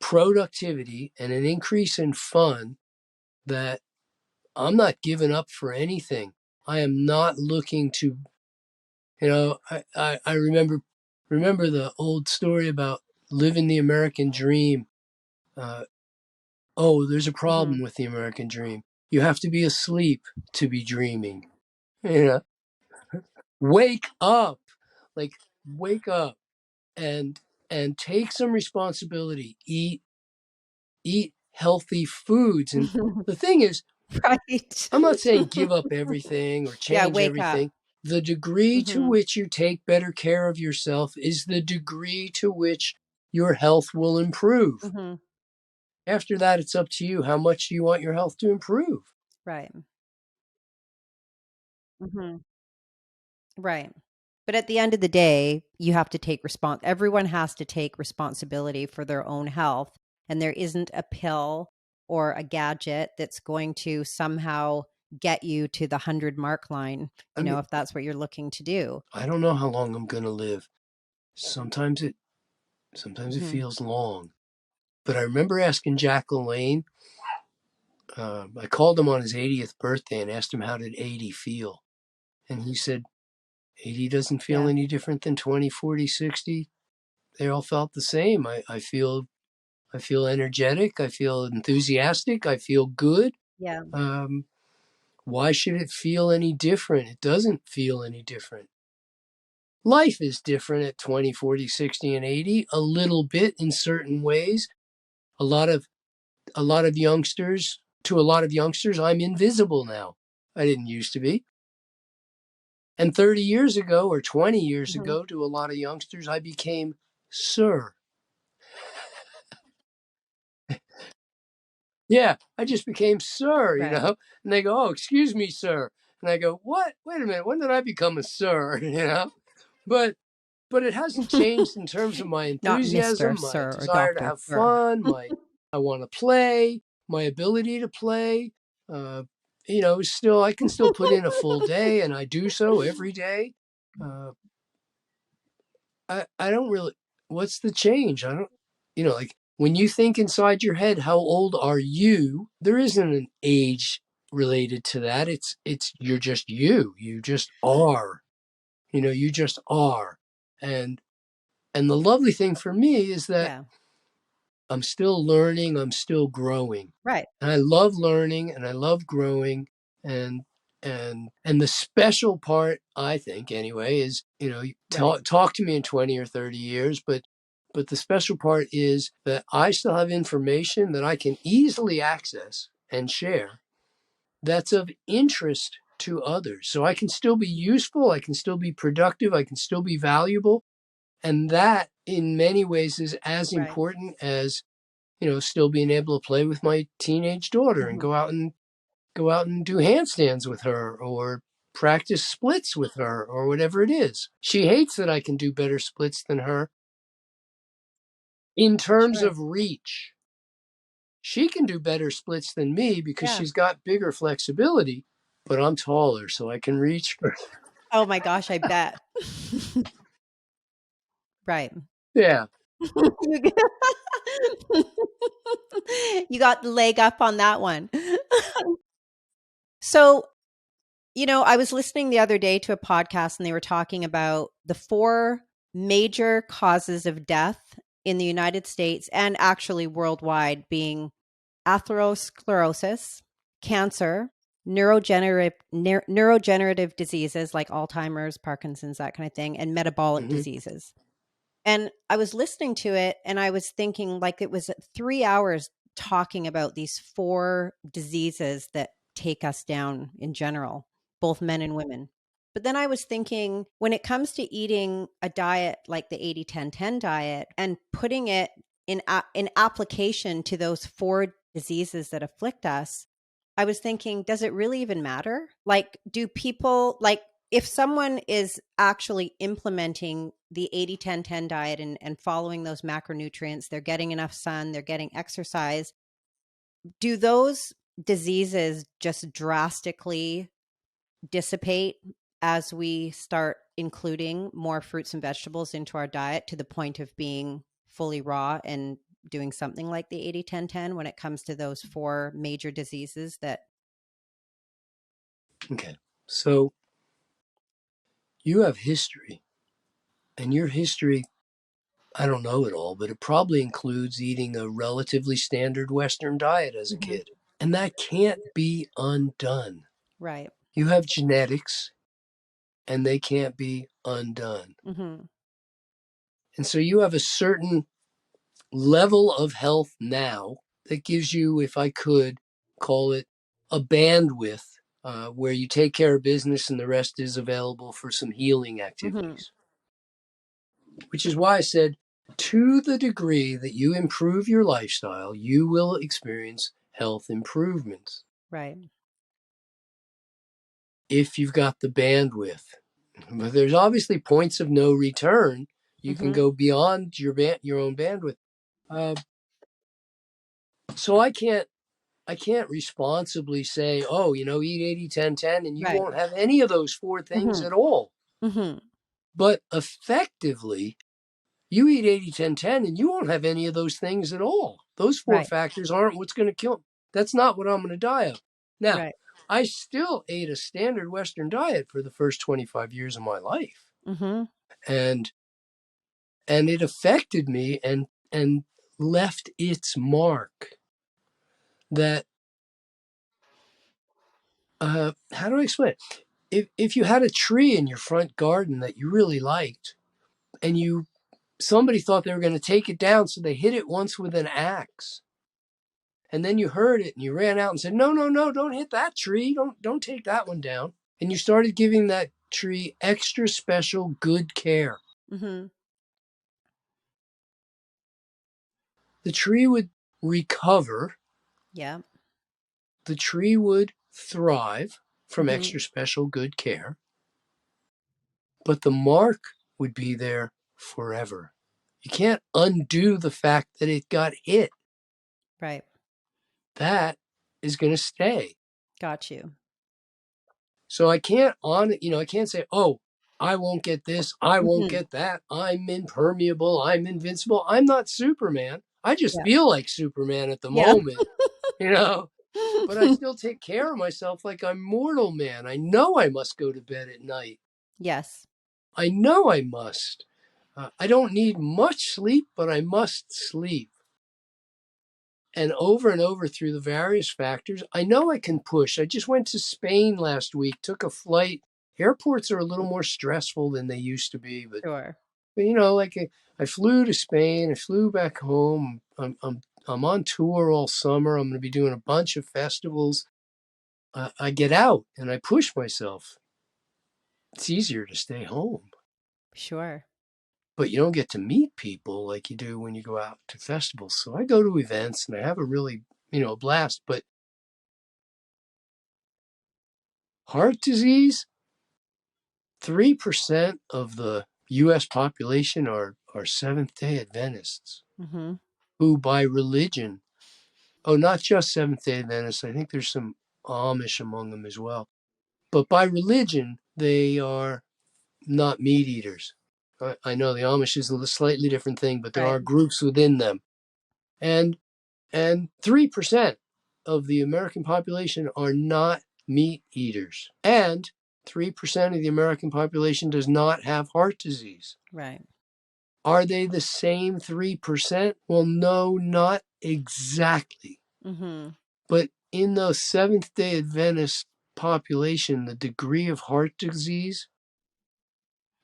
productivity and an increase in fun that I'm not giving up for anything. I am not looking to, I remember the old story about living the American dream. Uh, oh, there's a Mhm. problem with the American dream. You have to be asleep to be dreaming. You know, wake up, like wake up and take some responsibility. Eat healthy foods. And the thing is, Right. I'm not saying give up everything or Yeah, change wake up. everything. The degree to Mhm, which you take better care of yourself is the degree to which your health will improve. mhm. After that, it's up to you. How much do you want your health to improve? Right. Mhm. Right. But at the end of the day, you have to take everyone has to take responsibility for their own health, and there isn't a pill or a gadget that's going to somehow get you to the 100 mark line, I mean, if that's what you're looking to do. I don't know how long I'm going to live. Sometimes it sometimes it Mhm. feels long. But I remember asking Jack LaLanne. I called him on his 80th birthday and asked him how did 80 feel, and he said 80 doesn't feel Yeah. any different than 20, 40, 60. They all felt the same. I feel energetic. I feel enthusiastic. I feel good. Yeah. Um, why should it feel any different? It doesn't feel any different. Life is different at 20, 40, 60, and 80, a little bit in certain ways. A lot of a lot of youngsters, to a lot of youngsters, I'm invisible now. I didn't used to be. And 30 years ago or 20 years Mhm. ago, to a lot of youngsters, I became sir. Yeah, I just became sir, Right. And they go, "Oh, excuse me, sir." And I go, "What? Wait a minute. When did I become a sir?" But it hasn't changed in terms of my Not enthusiasm, Mr., my Sir, or desire to Doctor, have Sir. fun, my I want to play, my ability to play. Uh, still I can still put in a full day, and I do so every day. Uh, I don't really. What's the change? I don't. Like when you think inside your head, how old are you? There isn't an age related to that. It's you're just you. You just are. You just are. And the lovely thing for me is that Yeah. I'm still learning. I'm still growing. Right. And I love learning and I love growing. And the special part, I think anyway, is you Right. talk to me in 20 or 30 years, but the special part is that I still have information that I can easily access and share that's of interest to others. So I can still be useful, I can still be productive, I can still be valuable, and that in many ways is as Right. important as still being able to play with my teenage daughter and Mhm. go out and do handstands with her or practice splits with her or whatever it is. She hates that I can do better splits than her in terms Sure. of reach. She can do better splits than me because Yeah. she's got bigger flexibility, but I'm taller, so I can reach her. Oh my gosh, I bet. Right. Yeah. You got the leg up on that one. So, I was listening the other day to a podcast and they were talking about the 4 major causes of death in the United States and actually worldwide being atherosclerosis, cancer, neurodegenerative diseases like Alzheimer's, Parkinson's, that kind of thing, and metabolic Hmm. diseases. And I was listening to it and I was thinking like it was 3 hours talking about these 4 diseases that take us down in general, both men and women. But then I was thinking when it comes to eating a diet like the 80-10-10 diet and putting it in application to those 4 diseases that afflict us, I was thinking, does it really even matter? Like, do people like if someone is actually implementing the 80-10-10 diet and following those macronutrients, they're getting enough sun, they're getting exercise, do those diseases just drastically dissipate as we start including more fruits and vegetables into our diet to the point of being fully raw and doing something like the 80-10-10 when it comes to those 4 major diseases that Okay. So you have history, and your history, I don't know it all, but it probably includes eating a relatively standard Western diet as a Mhm. kid. And that can't be undone. Right. You have genetics, and they can't be undone. Mhm. And so you have a certain level of health now that gives you, if I could call it, a bandwidth where you take care of business and the rest is available for some healing Mhm. activities. Which is why I said, to the degree that you improve your lifestyle, you will experience health improvements Right. if you've got the bandwidth. But there's obviously points of no return. You can Mhm. go beyond your own bandwidth. Uh, so I can't responsibly say, oh, eat 80-10-10 and you Right. won't have any of those 4 things Mhm. at all. Mhm. But effectively, you eat 80-10-10 and you won't have any of those things at all. Those 4 Right. factors aren't what's going to kill. That's not what I'm going to die of. Now, Right. I still ate a standard Western diet for the first 25 years of my life. Mhm. And it affected me and left its mark that how do I explain it? If you had a tree in your front garden that you really liked and somebody thought they were going to take it down, so they hit it once with an axe, and then you heard it and you ran out and said, no, no, no, don't hit that tree, don't take that one down, and you started giving that tree extra special good care, Mhm. the tree would recover, Yeah. the tree would thrive from Mhm. extra special good care, but the mark would be there forever. You can't undo the fact that it got hit. Right. That is going to stay. Got you. So I can't say, oh, I won't get this, I won't Mhm. get that, I'm impermeable, I'm invincible. I'm not Superman. I just Yeah. feel like Superman at the Yeah. moment, you know, but I still take care of myself like I'm mortal man. I know I must go to bed at night. Yes. I know I must. I don't need much sleep, but I must sleep. And over through the various factors, I know I can push. I just went to Spain last week, took a flight. Airports are a little more stressful than they used to be, but, Sure. like I flew to Spain, I flew back home. I'm on tour all summer. I'm going to be doing a bunch of festivals. I get out and I push myself. It's easier to stay home, Sure. but you don't get to meet people like you do when you go out to festivals. So I go to events and I have a really, a blast. But heart disease, 3% of the US population are Seventh day Adventists Mhm. who, by religion, not just Seventh day Adventists, I think there's some Amish among them as well, but by religion, they are not meat eaters. I know the Amish is a slightly different thing, but there Right. are groups within them. And 3% of the American population are not meat eaters. And 3% of the American population does not have heart disease. Right. Are they the same 3%? Well, no, not exactly. Mm-hmm. But in the Seventh-day Adventist population, the degree of heart disease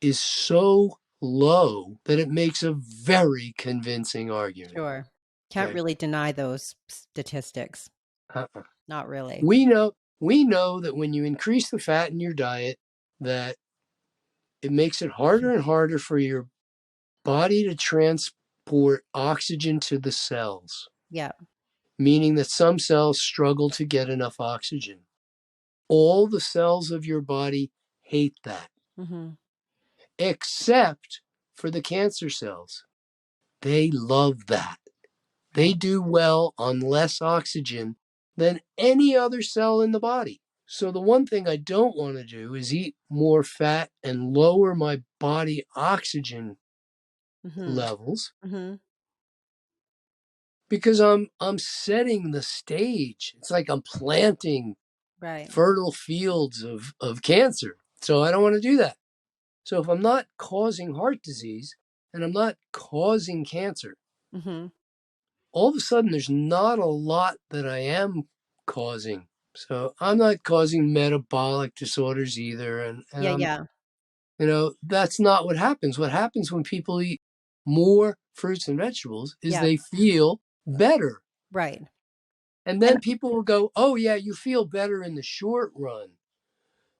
is so low that it makes a very convincing argument. Sure. Can't Okay. really deny those statistics. Uh-uh. Not really. We know that when you increase the fat in your diet, that it makes it harder and harder for your body to transport oxygen to the cells. Yeah. Meaning that some cells struggle to get enough oxygen. All the cells of your body hate that, Mm-hmm. except for the cancer cells. They love that. They Right. do well on less oxygen than any other cell in the body. So the one thing I don't want to do is eat more fat and lower my body oxygen Mm-hmm. levels, Mm-hmm. because I'm setting the stage. It's like I'm planting Right. fertile fields of cancer. So I don't want to do that. So if I'm not causing heart disease and I'm not causing cancer, Mm-hmm. all of a sudden there's not a lot that I am causing. So I'm not causing metabolic disorders either. And Yeah, I'm, yeah. that's not what happens. What happens when people eat more fruits and vegetables is Yeah. they feel better. Right. And then And people will go, oh, yeah, you feel better in the short run.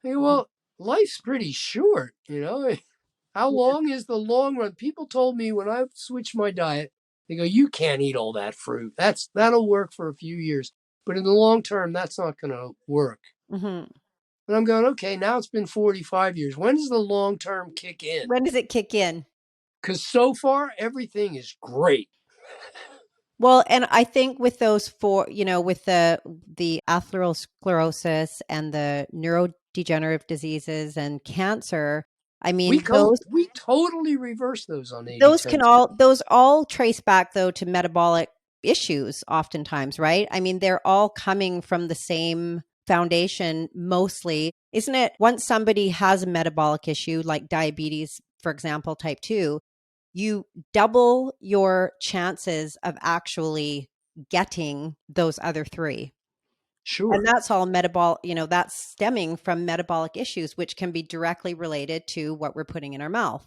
I go, Mhm. well, life's pretty short, How Yeah. long is the long run? People told me when I switched my diet, they go, you can't eat all that fruit. That'll work for a few years, but in the long term, that's not going to work. Mm-hmm. And I'm going, okay, now it's been 45 years. When does the long term kick in? When does it kick in? Because so far, everything is great. Well, and I think with those four, with the atherosclerosis and the neurodegenerative diseases and cancer, I We mean, co- we totally reverse those on those can 80/10. all those all trace back though to metabolic issues oftentimes, right? I mean, they're all coming from the same foundation mostly. Isn't it once somebody has a metabolic issue like diabetes, for example, type 2, you double your chances of actually getting those other three. And Sure. that's all metabolic, that's stemming from metabolic issues, which can be directly related to what we're putting in our mouth,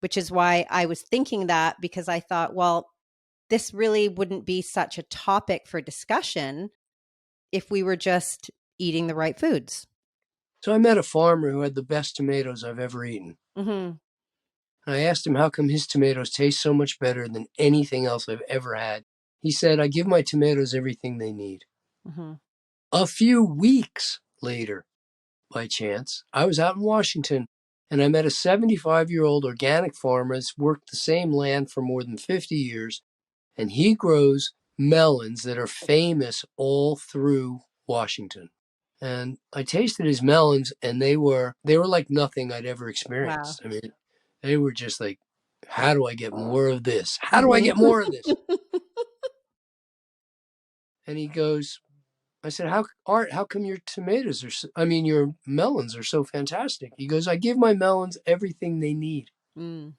which is why I was thinking that, because I thought, well, this really wouldn't be such a topic for discussion if we were just eating the right foods. So I met a farmer who had the best tomatoes I've ever eaten. Mm-hmm. And I asked him how come his tomatoes taste so much better than anything else I've ever had. He said, I give my tomatoes everything they need. Mm-hmm. A few weeks later, by chance, I was out in Washington and I met a 75-year-old organic farmer that's worked the same land for more than 50 years, and he grows melons that are famous all through Washington. And I tasted his melons and they were like nothing I'd ever Wow. experienced. I mean, they were just like, how do I get more of this? How do I Mm-hmm. get more of this? And he goes, I said, Art, how come your your melons are so fantastic? He goes, I give my melons everything they need. Mm.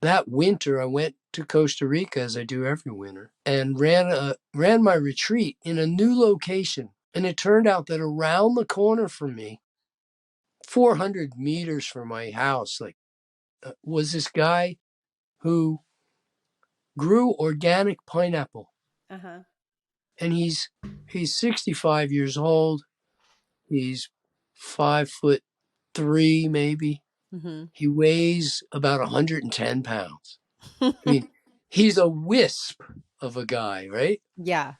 That winter, I went to Costa Rica, as I do every winter, and ran my retreat in a new location. And it turned out that around the corner from me, 400 meters from my house, was this guy who grew organic pineapple. Uh-huh. And he's 65 years old. He's 5'3", maybe. Mm-hmm. He weighs about 110 pounds. I mean, he's a wisp of a guy, right? Yeah.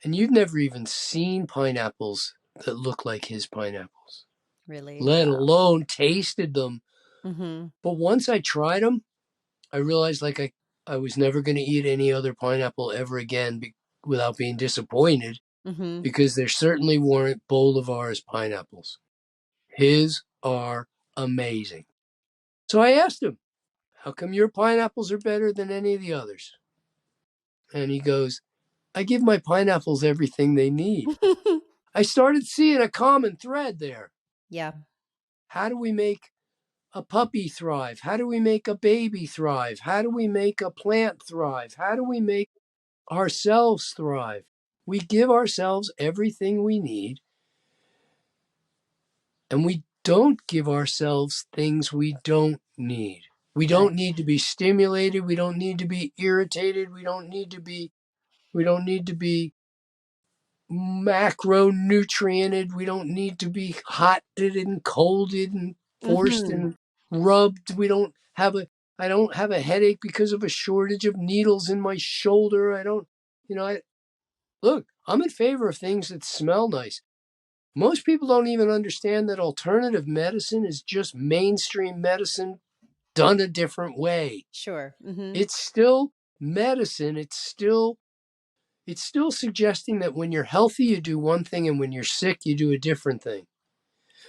And you've never even seen pineapples that look like his pineapples, Really. let Wow. alone tasted them. Mm-hmm. But once I tried them, I realized I was never going to eat any other pineapple ever again without being disappointed, Mm-hmm. because there certainly weren't Bolivar's pineapples. His are amazing. So I asked him, how come your pineapples are better than any of the others? And he goes, I give my pineapples everything they need. I started seeing a common thread there. Yeah. How do we make a puppy thrive? How do we make a baby thrive? How do we make a plant thrive? How do we make ourselves thrive? We give ourselves everything we need, and we don't give ourselves things we don't need. We don't need to be stimulated. We don't need to be irritated. We don't need to be macronutriented. We don't need to be hotted and colded and forced and rubbed. I don't have a headache because of a shortage of needles in my shoulder. Look, I'm in favor of things that smell nice. Most people don't even understand that alternative medicine is just mainstream medicine done a different way. Sure. It's still medicine. It's still suggesting that when you're healthy, you do one thing, and when you're sick, you do a different thing,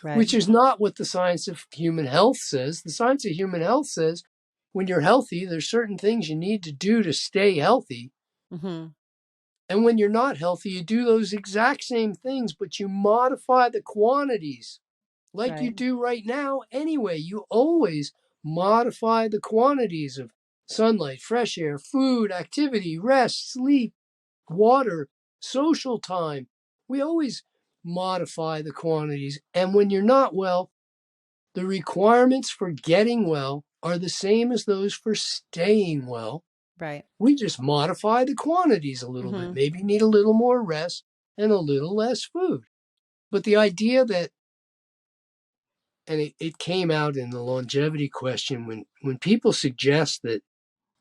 which is not what the science of human health says. The science of human health says when you're healthy, there's certain things you need to do to stay healthy. And when you're not healthy, you do those exact same things, but you modify the quantities like you do right now anyway. You always modify the quantities of sunlight, fresh air, food, activity, rest, sleep, water, social time. We always modify the quantities. And when you're not well, the requirements for getting well are the same as those for staying well. Right. We just modify the quantities a little bit. Maybe need a little more rest and a little less food. But the idea that, and it came out in the longevity question, when people suggest that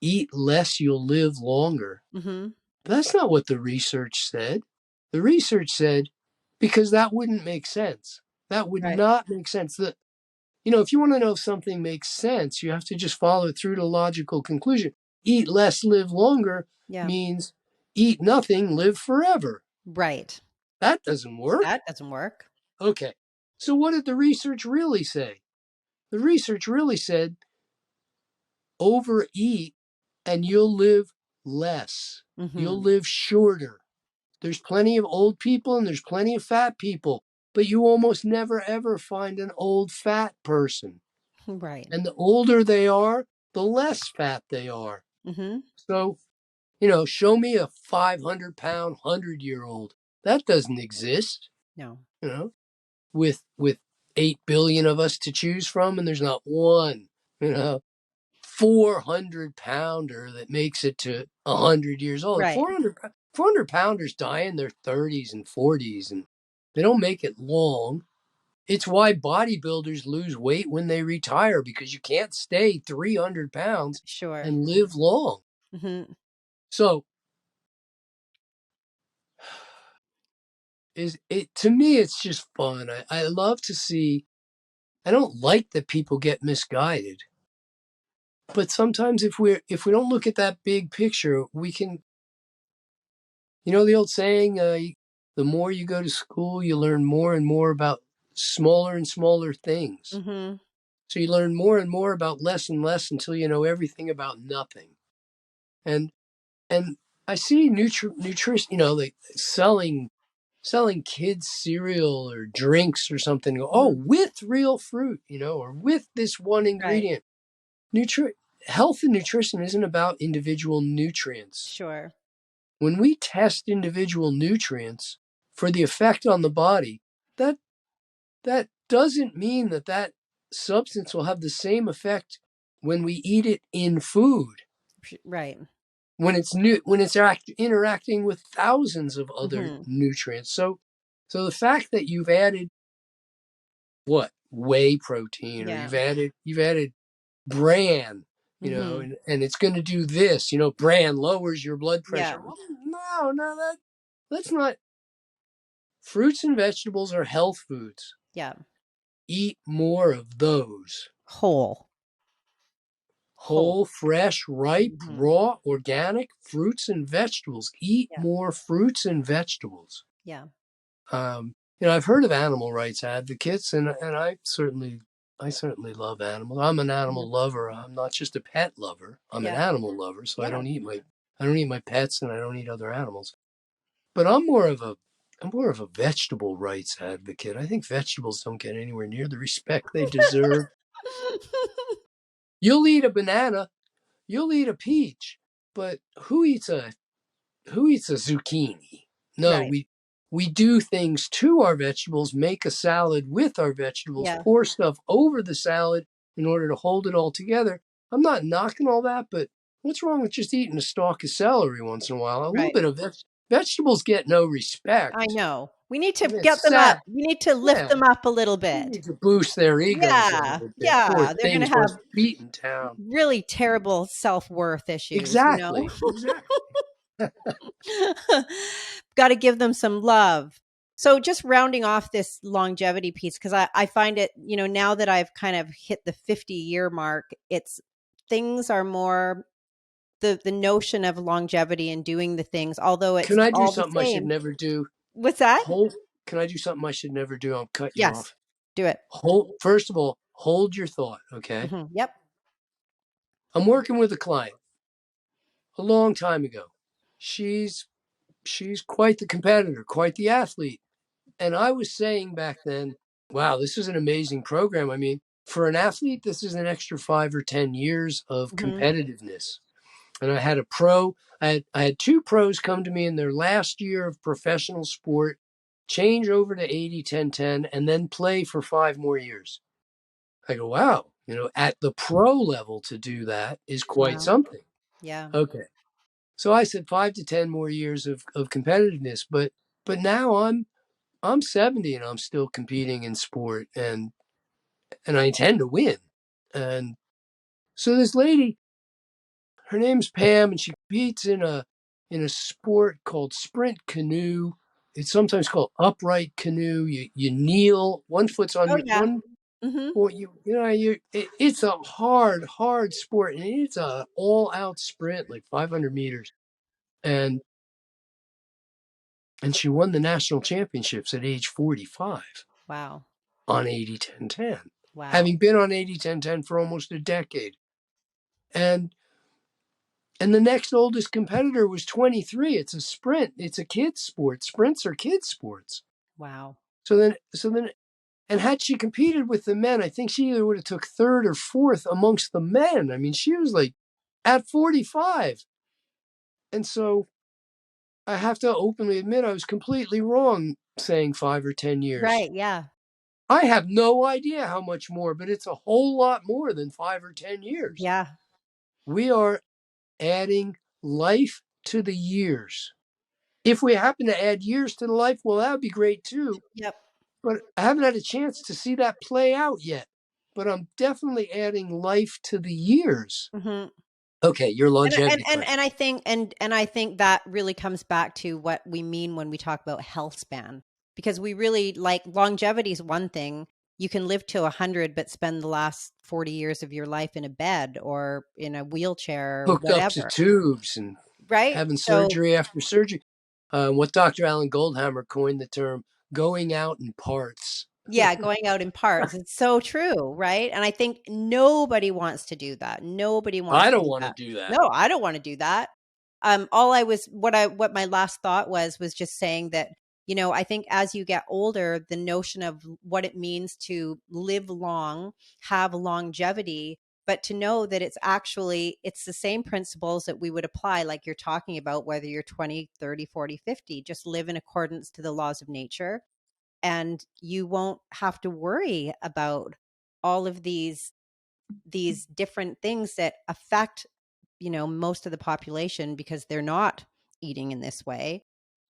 eat less, you'll live longer. That's not what the research said. The research said, because that wouldn't make sense. That would not make sense. If you want to know if something makes sense, you have to just follow it through to logical conclusion. Eat less, live longer means eat nothing, live forever. Right. That doesn't work. That doesn't work. Okay. So what did the research really say? The research really said overeat and you'll live less. You'll live shorter. There's plenty of old people and there's plenty of fat people, but you almost never ever find an old fat person. Right. And the older they are, the less fat they are. So, show me a 500-pound, 100-year-old. That doesn't exist. No. With 8 billion of us to choose from, and there's not one, 400-pounder that makes it to 100 years old. Right. 400-pounders die in their 30s and 40s, and they don't make it long. It's why bodybuilders lose weight when they retire, because you can't stay 300 pounds and live long. So, to me, it's just fun. I love to see. I don't like that people get misguided, but sometimes if we don't look at that big picture, we can. The old saying, the more you go to school, you learn more and more about smaller and smaller things. So you learn more and more about less and less until you know everything about nothing. And I see nutrition, like selling kids cereal or drinks or something. With real fruit, or with this one ingredient. Health and nutrition isn't about individual nutrients. Sure. When we test individual nutrients for the effect on the body, that doesn't mean that substance will have the same effect when we eat it in food. Right. When it's interacting with thousands of other nutrients. So the fact that you've added whey protein, or you've added bran, and it's going to do this, bran lowers your blood pressure. Well, no, that's not. Fruits and vegetables are health foods. Yeah. Eat more of those. Whole, fresh, ripe, raw, organic fruits and vegetables. Eat more fruits and vegetables. Yeah. I've heard of animal rights advocates, and I certainly love animals. I'm an animal lover. I'm not just a pet lover. I'm an animal lover, so I don't eat my pets and I don't eat other animals. but I'm more of a vegetable rights advocate. I think vegetables don't get anywhere near the respect they deserve. You'll eat a banana, you'll eat a peach, but who eats a zucchini? No, Right. we do things to our vegetables, make a salad with our vegetables, Yeah. pour stuff over the salad in order to hold it all together. I'm not knocking all that, but what's wrong with just eating a stalk of celery once in a while? A little Right. bit of vegetables get no I respect. know. We need to And it's get them up. sad. We need to lift Yeah, them up a little we bit. need to boost their egos a Yeah. little bit. Poor Yeah. They're going things to have must be in town. really terrible self-worth issues, you know? Exactly. Exactly. Got to give them some love. So just rounding off this longevity piece, because I find it, now that I've kind of hit the 50-year mark, it's things are more the notion of longevity and doing the things, although it's Can I do all the something I should same. never do? What's that? Hold. Can I do something I should never do? I'll cut you Yes. off. Do it. First of all, hold your thought. Okay. Yep. I'm working with a client a long time ago. She's quite the competitor, quite the athlete. And I was saying back then, wow, this is an amazing program. I mean, for an athlete, this is an extra 5 or 10 years of competitiveness. And I had two pros come to me in their last year of professional sport, change over to 80-10-10, and then play for 5 more years. I go, wow, at the pro level to do that is quite Wow. something. Yeah. Okay. So I said 5 to 10 more years of competitiveness, but now I'm 70 and I'm still competing in sport and I intend to win. And so this lady, her name's Pam, and she competes in a sport called sprint canoe. It's sometimes called upright canoe. You kneel, one foot's on Oh your yeah. one. Mm-hmm. Well, it's a hard sport, and it's a all out sprint, like 500 meters, and she won the national championships at age 45 Wow. on 80-10-10, Wow. having been on 80-10-10 for almost a decade, and the next oldest competitor was 23. It's a sprint. It's a kids sport. Sprints are kids sports. Wow. So then, and had she competed with the men, I think she either would have took third or fourth amongst the men. I mean, she was like at 45. And so I have to openly admit I was completely wrong saying 5 or 10 years. Right. Yeah. I have no idea how much more, but it's a whole lot more than 5 or 10 years. Yeah. We are adding life to the years. If we happen to add years to the life, well, that would be great too. Yep. But I haven't had a chance to see that play out yet. But I'm definitely adding life to the years. Mm-hmm. Okay, your And longevity and question. and I think and I think that really comes back to what we mean when we talk about health span, because we really like longevity is one thing. You can live to 100, but spend the last 40 years of your life in a bed or in a wheelchair or Hooked up to whatever, tubes and right? having So surgery after surgery. What Dr. Alan Goldhammer coined the term going out in parts. yeah, going out in parts. It's so true, right? And I think nobody wants to do that. Nobody wants I to don't do want to that. do that. No, I don't want to do that. All I was what my last thought was just saying that, I think as you get older, the notion of what it means to live long, have longevity, but to know that it's the same principles that we would apply, like you're talking about, whether you're 20, 30, 40, 50, just live in accordance to the laws of nature. And you won't have to worry about all of these different things that affect most of the population because they're not eating in this way.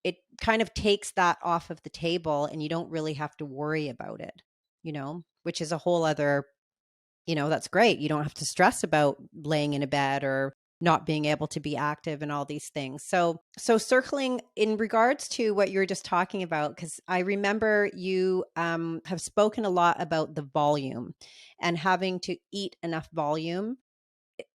It kind of takes that off of the table and you don't really have to worry about it, which is a whole other, that's great. You don't have to stress about laying in a bed or not being able to be active and all these things. So circling in regards to what you were just talking about, because I remember you have spoken a lot about the volume and having to eat enough volume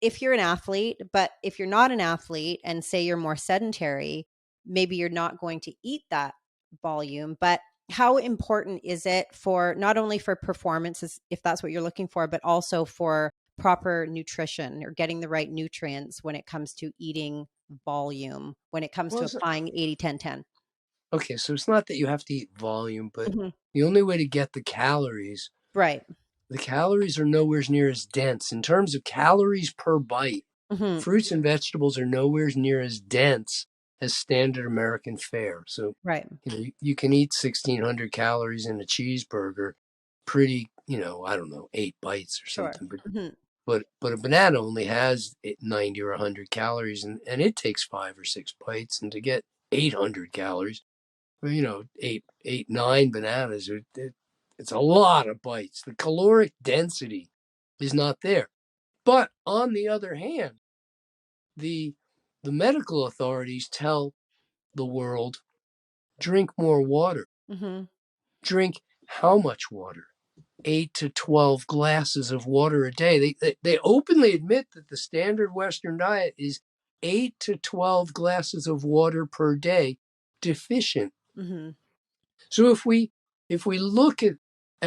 if you're an athlete. But if you're not an athlete and say you're more sedentary, maybe you're not going to eat that volume. But how important is it for not only for performances, if that's what you're looking for, but also for proper nutrition or getting the right nutrients when it comes to eating volume, when it comes to Well, applying 80-10-10? Okay, so it's not that you have to eat volume, but Hmm. the only way to get the calories are nowhere near as dense. In terms of calories per bite, Hmm. fruits and vegetables are nowhere near as dense as standard American fare. So, Right. you can eat 1,600 calories in a cheeseburger, pretty, I don't know, 8 bites or Sure. something. Hmm. But a banana only has 90 or 100 calories, and it takes 5 or 6 bites. And to get 800 calories, well, eight, 9 bananas, it's a lot of bites. The caloric density is not there. But on the other hand, the medical authorities tell the world, drink more water. Hmm. Drink how much water? 8 to 12 glasses of water a day. They openly admit that the standard Western diet is 8 to 12 glasses of water per day deficient. Hmm. So if we look at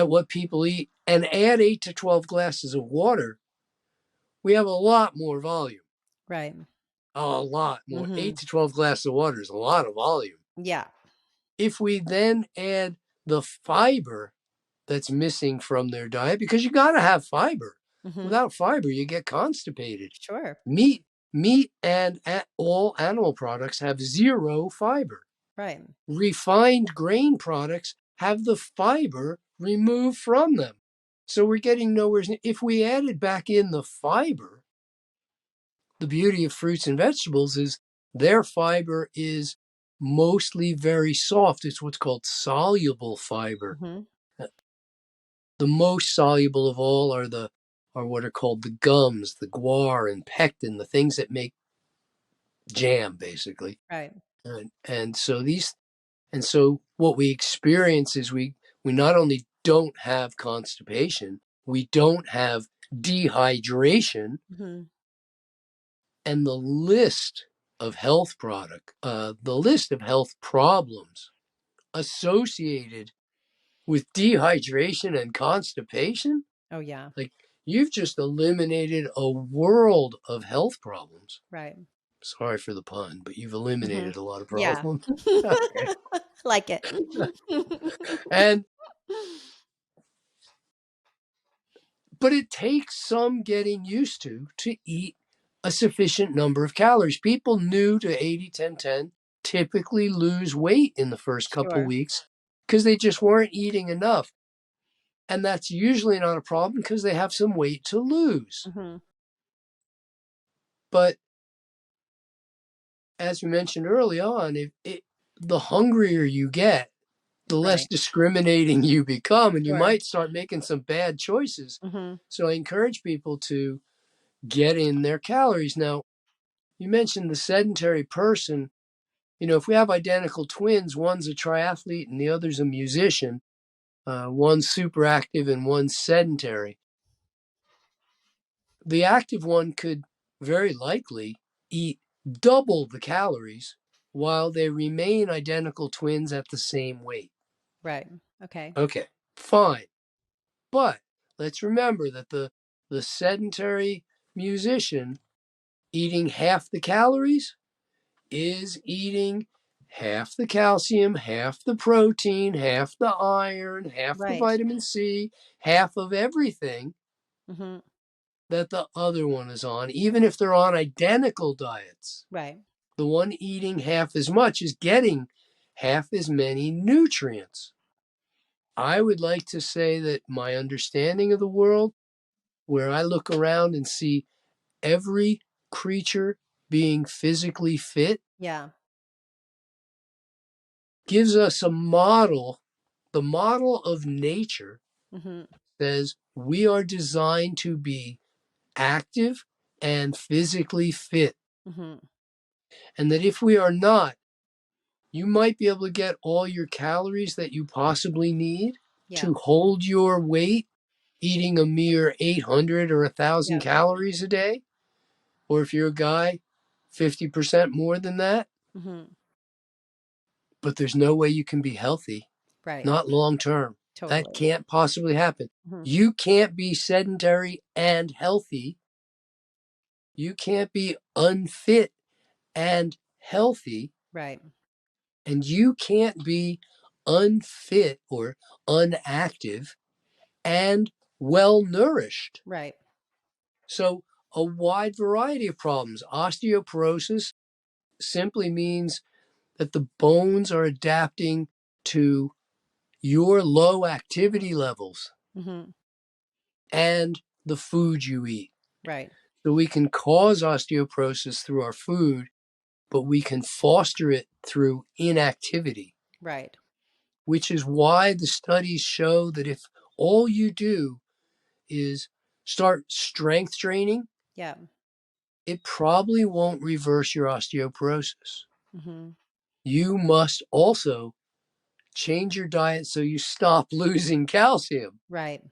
what people eat and add 8 to 12 glasses of water, we have a lot more volume. Right. A lot more. Hmm. 8 to 12 glasses of water is a lot of volume. Yeah. If we then add the fiber that's missing from their diet, because you got to have fiber. Hmm. Without fiber, you get constipated. Sure. Meat and all animal products have zero fiber. Right. Refined grain products have the fiber removed from them. So we're getting nowhere. If we added back in the fiber, the beauty of fruits and vegetables is their fiber is mostly very soft. It's what's called soluble fiber. Hmm. The most soluble of all are what are called the gums, the guar and pectin, the things that make jam, basically. Right. And so what we experience is we not only don't have constipation, we don't have dehydration, Hmm. and the list of health problems associated with dehydration and constipation, Oh, yeah. like, you've just eliminated a world of health problems. Right. Sorry for the pun, but you've Hmm. eliminated a lot of Yeah. problems. Okay. Like it. And but it takes some getting used to eat a sufficient number of calories. People new to 80-10-10 typically lose weight in the first couple Sure. weeks because they just weren't eating enough. And that's usually not a problem because they have some weight to lose. Hmm. But as we mentioned early on, the hungrier you get, the less Right. discriminating you become, and you Sure. might start making some bad choices. Hmm. So I encourage people to get in their calories. Now, you mentioned the sedentary person. If we have identical twins, one's a triathlete and the other's a musician, one's super active and one's sedentary. The active one could very likely eat double the calories while they remain identical twins at the same weight. Right. Okay. Okay, fine. But let's remember that the sedentary musician eating half the calories is eating half the calcium, half the protein, half the iron, half the Right. vitamin C, half of everything Hmm. that the other one is on, even if they're on identical diets. Right. The one eating half as much is getting half as many nutrients. I would like to say that my understanding of the world, where I look around and see every creature being physically fit, Yeah. gives us a model. The model of nature Hmm. says we are designed to be active and physically fit. Hmm. And that if we are not, you might be able to get all your calories that you possibly need Yeah. to hold your weight, eating a mere 800 or 1,000 Yeah. calories a day. Or if you're a guy, 50% more than that. Hmm. But there's no way you can be healthy, Right. not long term. That Totally. can't possibly happen. Hmm. You can't be sedentary and healthy. You can't be unfit and healthy. Right. And you can't be unfit or unactive and well nourished. Right. So a wide variety of problems. Osteoporosis simply means that the bones are adapting to your low activity levels Mm-hmm. and the food you eat. Right. So we can cause osteoporosis through our food, but we can foster it through inactivity, Right. which is why the studies show that if all you do is start strength training, Yeah. it probably won't reverse your osteoporosis. Mm-hmm. You must also change your diet so you stop losing calcium, Right.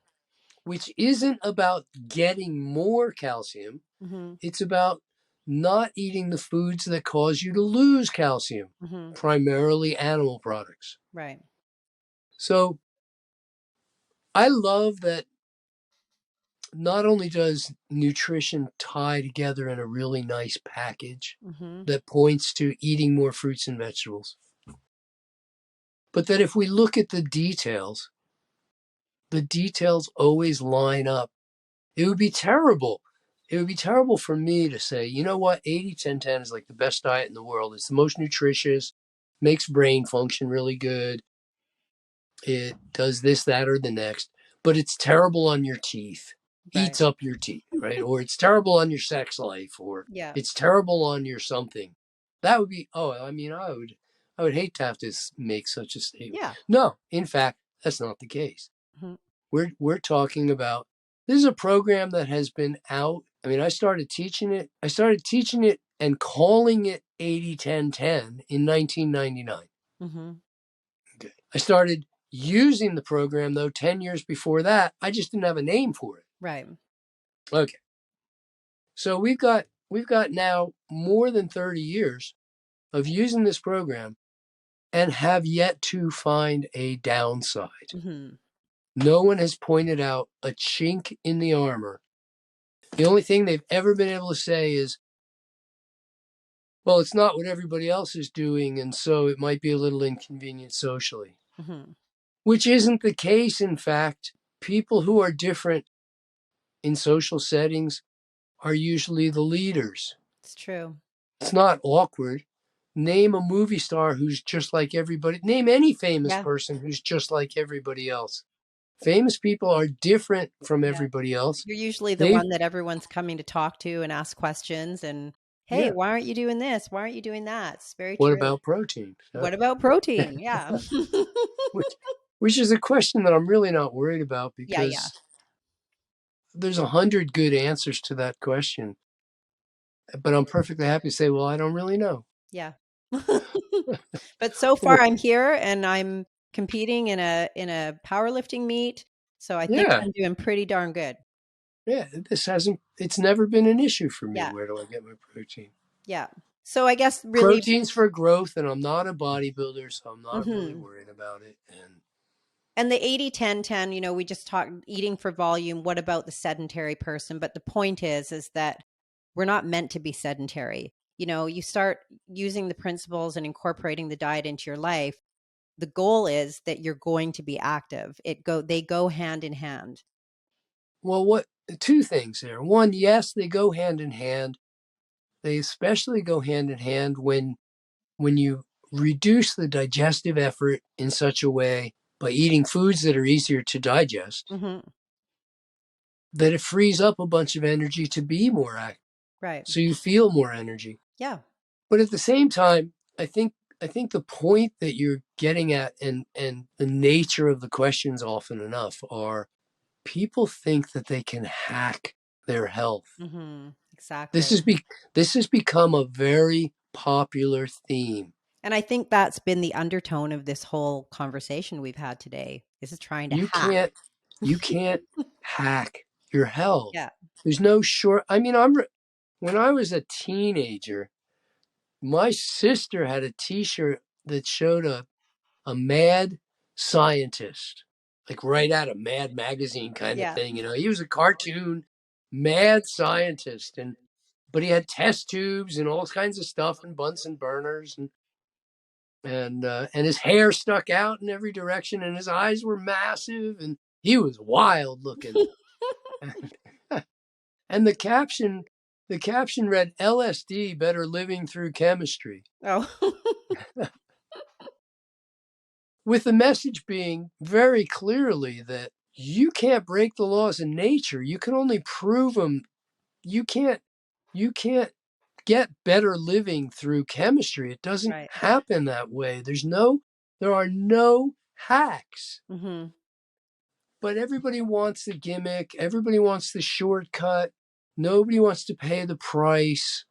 which isn't about getting more calcium. Mm-hmm. It's about not eating the foods that cause you to lose calcium, Mm-hmm. primarily animal products. Right. So I love that not only does nutrition tie together in a really nice package Mm-hmm. that points to eating more fruits and vegetables, but that if we look at the details always line up. It would be terrible. It would be terrible for me to say, you know what, 80-10-10 is like the best diet in the world. It's the most nutritious, makes brain function really good. It does this, that, or the next, but it's terrible on your teeth, Right. eats up your teeth, right? Or it's terrible on your sex life, or Yeah. it's terrible on your something. That would be, I would hate to have to make such a statement. Yeah. No, in fact, that's not the case. Mm-hmm. We're talking about, this is a program that has been out. I mean, I started teaching it and calling it 80-10-10 in 1999. Mm-hmm. Okay. I started using the program though 10 years before that. I just didn't have a name for it. Right. Okay. So we've got now more than 30 years of using this program and have yet to find a downside. Mm-hmm. No one has pointed out a chink in the armor. The only thing they've ever been able to say is, well, it's not what everybody else is doing, and so it might be a little inconvenient socially. Mm-hmm. Which isn't the case, in fact. People who are different in social settings are usually the leaders. It's true. It's not awkward. Name a movie star who's just like everybody. Name any famous Yeah. person who's just like everybody else. Famous people are different from Yeah. everybody else. You're usually the They, one that everyone's coming to talk to and ask questions and, hey, yeah. why aren't you doing this? Why aren't you doing that? It's very What true. about protein? What about protein? Yeah. Which is a question that I'm really not worried about, Yeah. Yeah. because there's 100 good answers to that question. But I'm perfectly happy to say, well, I don't really know. Yeah. But so far I'm here and I'm competing in a powerlifting meet. So I think Yeah, I'm doing pretty darn good. yeah. It's never been an issue for me. Yeah. Where do I get my protein? Yeah. So I guess really, Protein's for growth, and I'm not a bodybuilder, so I'm not really mhm. worried about it. And the 80-10-10, we just talked eating for volume. What about the sedentary person? But the point is that we're not meant to be sedentary. You start using the principles and incorporating the diet into your life. The goal is that you're going to be active. They go hand in hand. Well, two things there. One, yes, they go hand in hand. They especially go hand in hand when you reduce the digestive effort in such a way by eating foods that are easier to digest, Mm-hmm. that it frees up a bunch of energy to be more active. Right. So you feel more energy. Yeah. But at the same time, I think the point that you're getting at, and the nature of the questions often enough, are people think that they can hack their health. Mm-hmm. This Exactly. has become a very popular theme. And I think that's been the undertone of this whole conversation we've had today. This is trying to hack. You can't hack your health. Yeah. There's no short. I mean, when I was a teenager, my sister had a T-shirt that showed a mad scientist, like right out of Mad Magazine kind of Yeah. thing. He was a cartoon mad scientist, but he had test tubes and all kinds of stuff and Bunsen burners, and his hair stuck out in every direction, and his eyes were massive, and he was wild looking. And the caption read, "LSD, better living through chemistry," Oh. with the message being very clearly that you can't break the laws of nature. You can only prove them. You can't get better living through chemistry. It doesn't Right. happen that way. There are no hacks. Mm-hmm. But everybody wants the gimmick. Everybody wants the shortcut. Nobody wants to pay the price.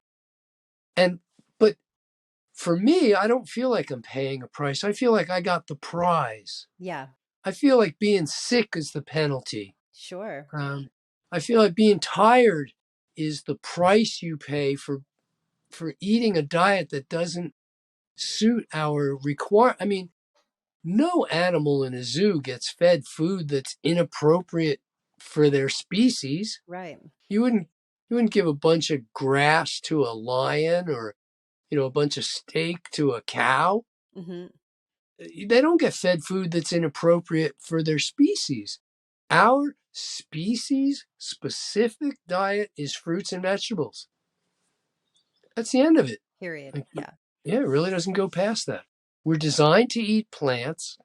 But for me, I don't feel like I'm paying a price. I feel like I got the prize. Yeah. I feel like being sick is the penalty. Sure. I feel like being tired is the price you pay for eating a diet that doesn't suit our require. I mean, no animal in a zoo gets fed food that's inappropriate for their species. Right. You wouldn't give a bunch of grass to a lion, or a bunch of steak to a cow. Mm-hmm. They don't get fed food that's inappropriate for their species. Our species specific diet is fruits and vegetables. That's the end of it. Period. Like, Yeah. yeah, it really doesn't go past that. We're designed to eat plants,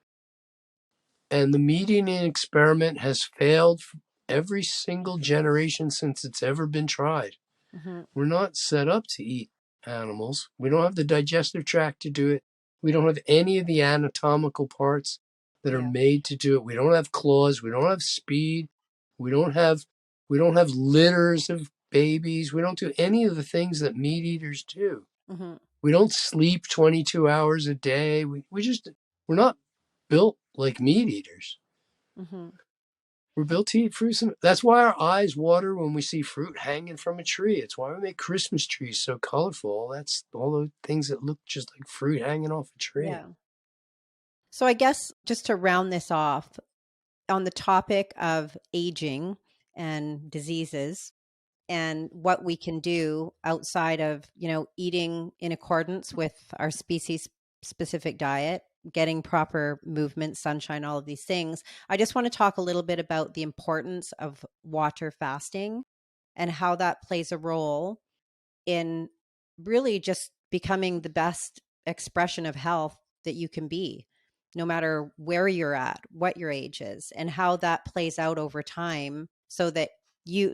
and the meat eating experiment has failed every single generation since it's ever been tried. Mm-hmm. We're not set up to eat animals. We don't have the digestive tract to do it. We don't have any of the anatomical parts that are made to do it. We don't have claws. We don't have speed. We don't have litters of babies. We don't do any of the things that meat eaters do. Mm-hmm. We don't sleep 22 hours a day. We're not built like meat eaters. Mm-hmm. We're built to eat fruits. That's why our eyes water when we see fruit hanging from a tree. It's why we make Christmas trees so colorful. That's all those things that look just like fruit hanging off a tree. Yeah. So I guess just to round this off, on the topic of aging and diseases and what we can do outside of, eating in accordance with our species specific diet, getting proper movement, sunshine, all of these things. I just want to talk a little bit about the importance of water fasting and how that plays a role in really just becoming the best expression of health that you can be, no matter where you're at, what your age is, and how that plays out over time so that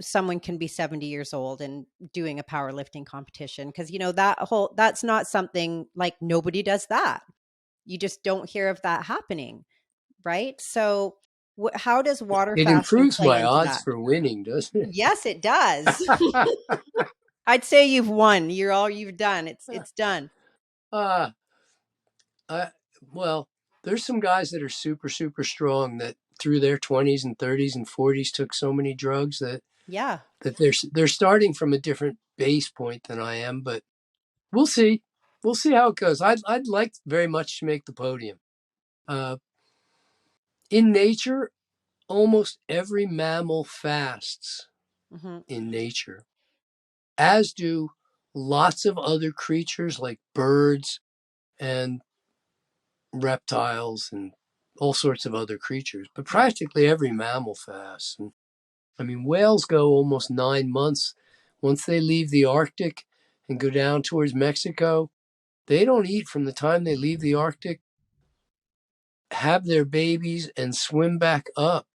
someone can be 70 years old and doing a powerlifting competition. Because, that's not something like nobody does that. You just don't hear of that happening. Right. So how does water It fasting improves play my into odds that? for winning, doesn't it? Yes, it does. I'd say you've won. You're all you've done. It's done. uh, I, well, there's some guys that are super, super strong that through their 20s and 30s and 40s took so many drugs that Yeah. that they're starting from a different base point than I am, but we'll see. We'll see how it goes. I'd like very much to make the podium. In nature, almost every mammal fasts Mm-hmm. in nature, as do lots of other creatures like birds and reptiles and all sorts of other creatures. But practically every mammal fasts. And I mean, whales go almost 9 months. Once they leave the Arctic and go down towards Mexico, they don't eat from the time they leave the Arctic, have their babies, and swim back up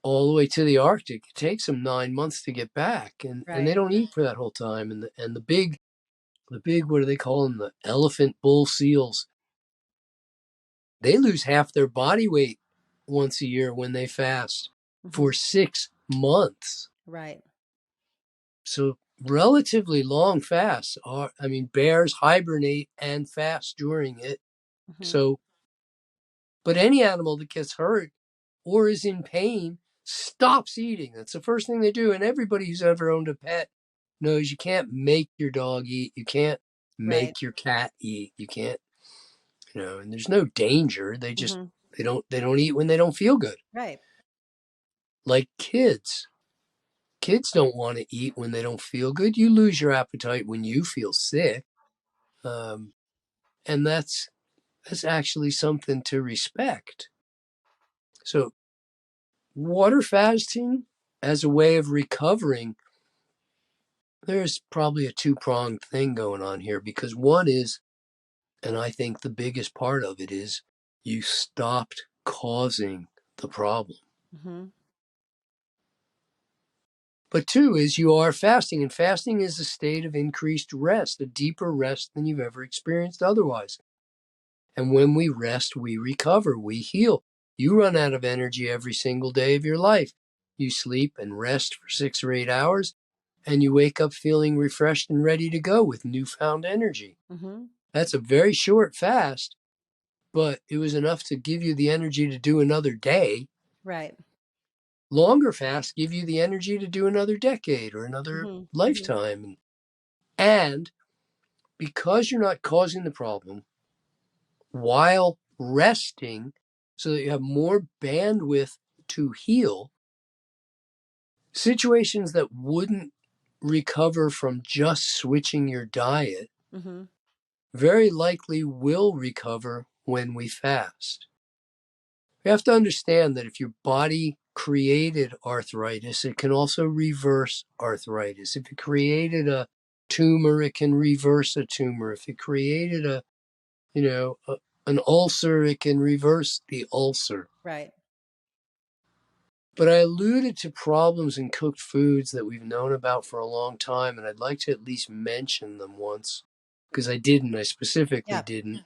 all the way to the Arctic. It takes them 9 months to get back, and they Right. don't eat for that whole time. And the big, what do they call them? The elephant bull seals. They lose half their body weight once a year when they fast for 6 months. Right. So relatively long fasts bears hibernate and fast during it. Mm-hmm. So, but any animal that gets hurt or is in pain stops eating. That's the first thing they do. And everybody who's ever owned a pet knows you can't make your dog eat. You can't make your cat eat. You can't, and there's no danger. They just, they don't eat when they don't feel good. Right. Like kids. Kids don't want to eat when they don't feel good. You lose your appetite when you feel sick. And that's That's actually something to respect. So water fasting as a way of recovering, there's probably a two-pronged thing going on here, because one is, and I think the biggest part of it is, you stopped causing the problem. Mm-hmm. But two is, you are fasting, and fasting is a state of increased rest, a deeper rest than you've ever experienced otherwise. And when we rest, we recover, we heal. You run out of energy every single day of your life. You sleep and rest for 6 or 8 hours, and you wake up feeling refreshed and ready to go with newfound energy. Mm-hmm. That's a very short fast, but it was enough to give you the energy to do another day. Right. Longer fasts give you the energy to do another decade or another Mm-hmm. lifetime. And because you're not causing the problem while resting, so that you have more bandwidth to heal, situations that wouldn't recover from just switching your diet Mm-hmm. very likely will recover when we fast. You have to understand that if your body created arthritis, it can also reverse arthritis. If it created a tumor, it can reverse a tumor. If it created an ulcer, it can reverse the ulcer. Right. But I alluded to problems in cooked foods that we've known about for a long time, and I'd like to at least mention them once, because I specifically didn't.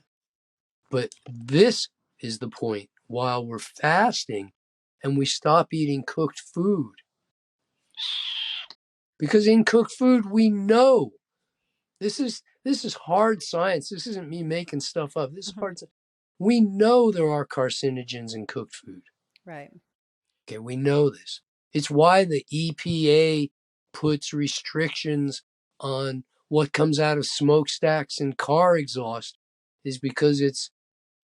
But this is the point. While we're fasting and we stop eating cooked food, because in cooked food, we know this is hard science. This isn't me making stuff up. This is hard science. We know there are carcinogens in cooked food. Right. Okay, we know this. It's why the EPA puts restrictions on what comes out of smokestacks and car exhaust, is because it's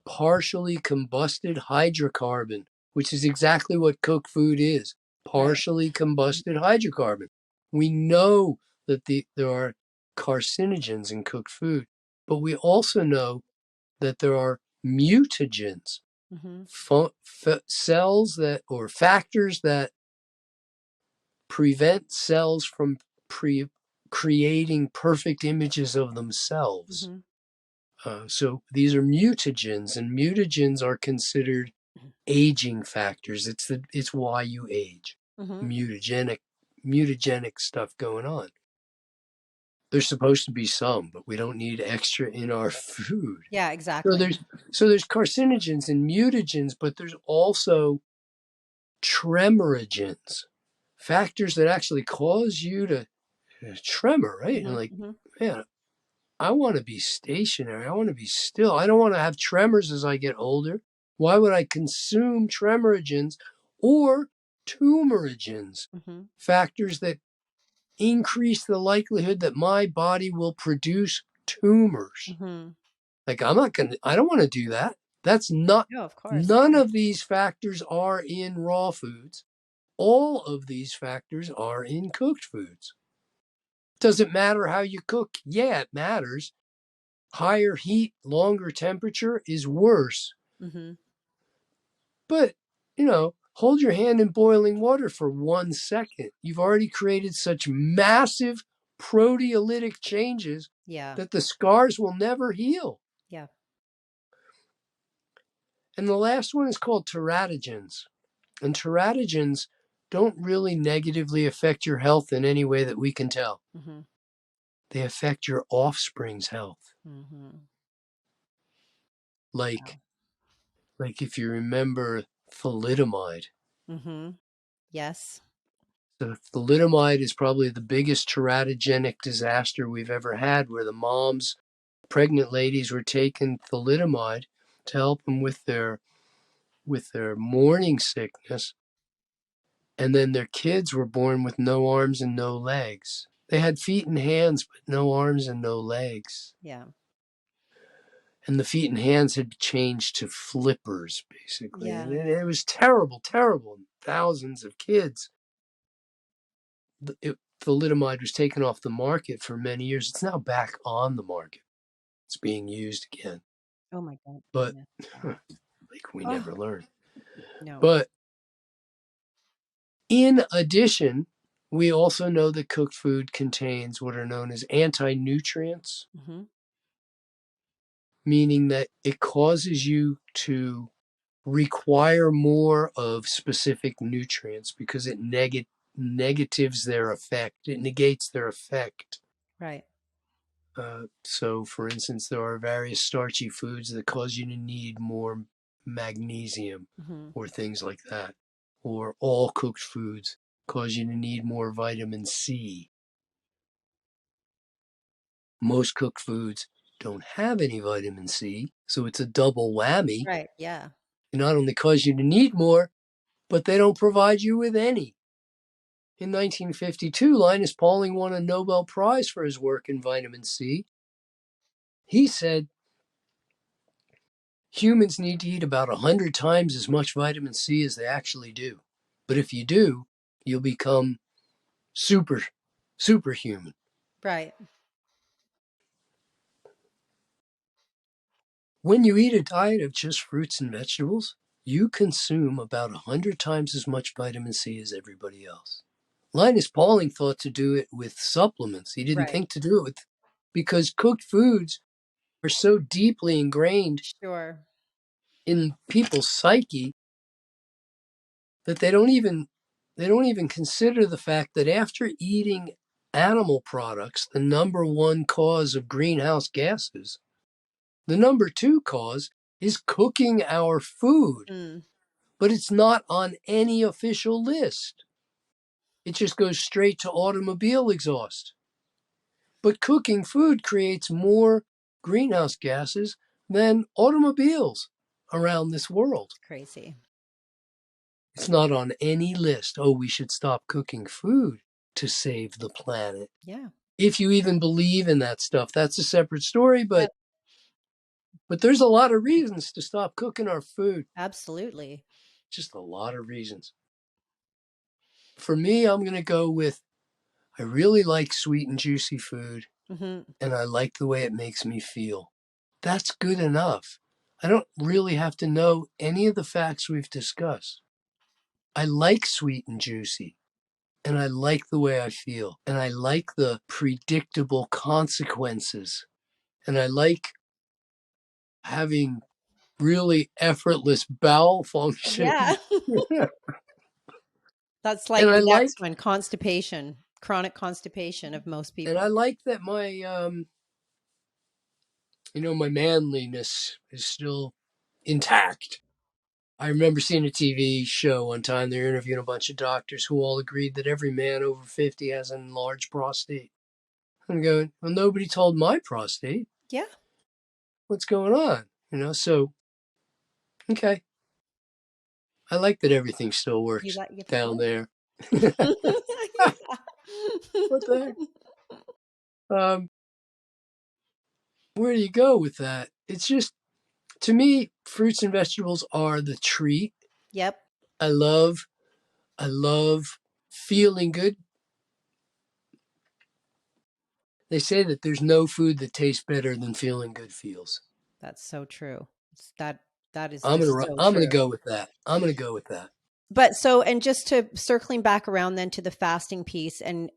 partially combusted hydrocarbon, which is exactly what cooked food is. Partially combusted hydrocarbon. We know that there are carcinogens in cooked food, but we also know that there are mutagens, cells that, or factors that prevent cells from creating perfect images of themselves. So these are mutagens, and mutagens are considered aging factors. It's why you age. Mutagenic stuff going on. There's supposed to be some, but we don't need extra in our food. Yeah, exactly. So there's carcinogens and mutagens, but there's also tremorogens, factors that actually cause you to tremor, right? And like, man, I want to be stationary. I want to be still. I don't want to have tremors as I get older. Why would I consume tremorogens or tumorogens, factors that increase the likelihood that my body will produce tumors? Like, I don't want to do that. That's not, No, of course. none of these factors are in raw foods. All of these factors are in cooked foods. Does it matter how you cook? Yeah, it matters. Higher heat, longer temperature is worse. But, hold your hand in boiling water for 1 second. You've already created such massive proteolytic changes that the scars will never heal. Yeah. And the last one is called teratogens. And teratogens don't really negatively affect your health in any way that we can tell. They affect your offspring's health. Like if you remember thalidomide. Yes. So thalidomide is probably the biggest teratogenic disaster we've ever had, where the pregnant ladies were taking thalidomide to help them with their morning sickness. And then their kids were born with no arms and no legs. They had feet and hands, but no arms and no legs. Yeah. And the feet and hands had changed to flippers, basically. Yeah. And it was terrible, terrible. Thousands of kids. Thalidomide was taken off the market for many years. It's now back on the market. It's being used again. Oh my God. But Yeah. like we Oh, never learn. no. But in addition, we also know that cooked food contains what are known as anti-nutrients, Mm-hmm. meaning that it causes you to require more of specific nutrients because it negatives their effect. It negates their effect. Right. So, for instance, there are various starchy foods that cause you to need more magnesium Mm-hmm. or things like that. Or all cooked foods cause you to need more vitamin C. Most cooked foods don't have any vitamin C, so it's a double whammy. Right. Yeah. They not only cause you to need more, but they don't provide you with any. In 1952, Linus Pauling won a Nobel Prize for his work in vitamin C. He said humans need to eat about 100 times as much vitamin C as they actually do. But if you do, you'll become superhuman. Right. When you eat a diet of just fruits and vegetables, you consume about 100 times as much vitamin C as everybody else. Linus Pauling thought to do it with supplements. He didn't Right. think to do it with, because cooked foods are so deeply ingrained Sure. in people's psyche that they don't even consider the fact that after eating animal products, the number one cause of greenhouse gases, the number two cause is cooking our food. Mm. But it's not on any official list. It just goes straight to automobile exhaust. But cooking food creates more greenhouse gases than automobiles around this world. It's crazy. It's not on any list. Oh, we should stop cooking food to save the planet. Yeah. If you even believe in that stuff, that's a separate story, But but there's a lot of reasons to stop cooking our food. absolutely. Just a lot of reasons. For me, I'm going to go with I really like sweet and juicy food, Mm-hmm. and I like the way it makes me feel. That's good enough. I don't really have to know any of the facts we've discussed. I like sweet and juicy, and I like the way I feel, and I like the predictable consequences, and I like having really effortless bowel function. Yeah. That's like and I the like next one, constipation, chronic constipation of most and I people. like that my manliness is still intact. I remember seeing a TV show one time. They were interviewing a bunch of doctors who all agreed that every man over 50 has an enlarged prostate. I'm going, well, nobody told my prostate. Yeah. What's going on? So, okay. I like that everything still You works like you down there. yeah. What the heck? Where do you go with that? It's just, to me, fruits and vegetables are the treat. Yep. I love feeling good. They say that there's no food that tastes better than feeling good feels. That's so true. That is I'm just gonna so I'm gonna true. go with that. I'm gonna go with that. But so, and just to circling back around then to the fasting piece, and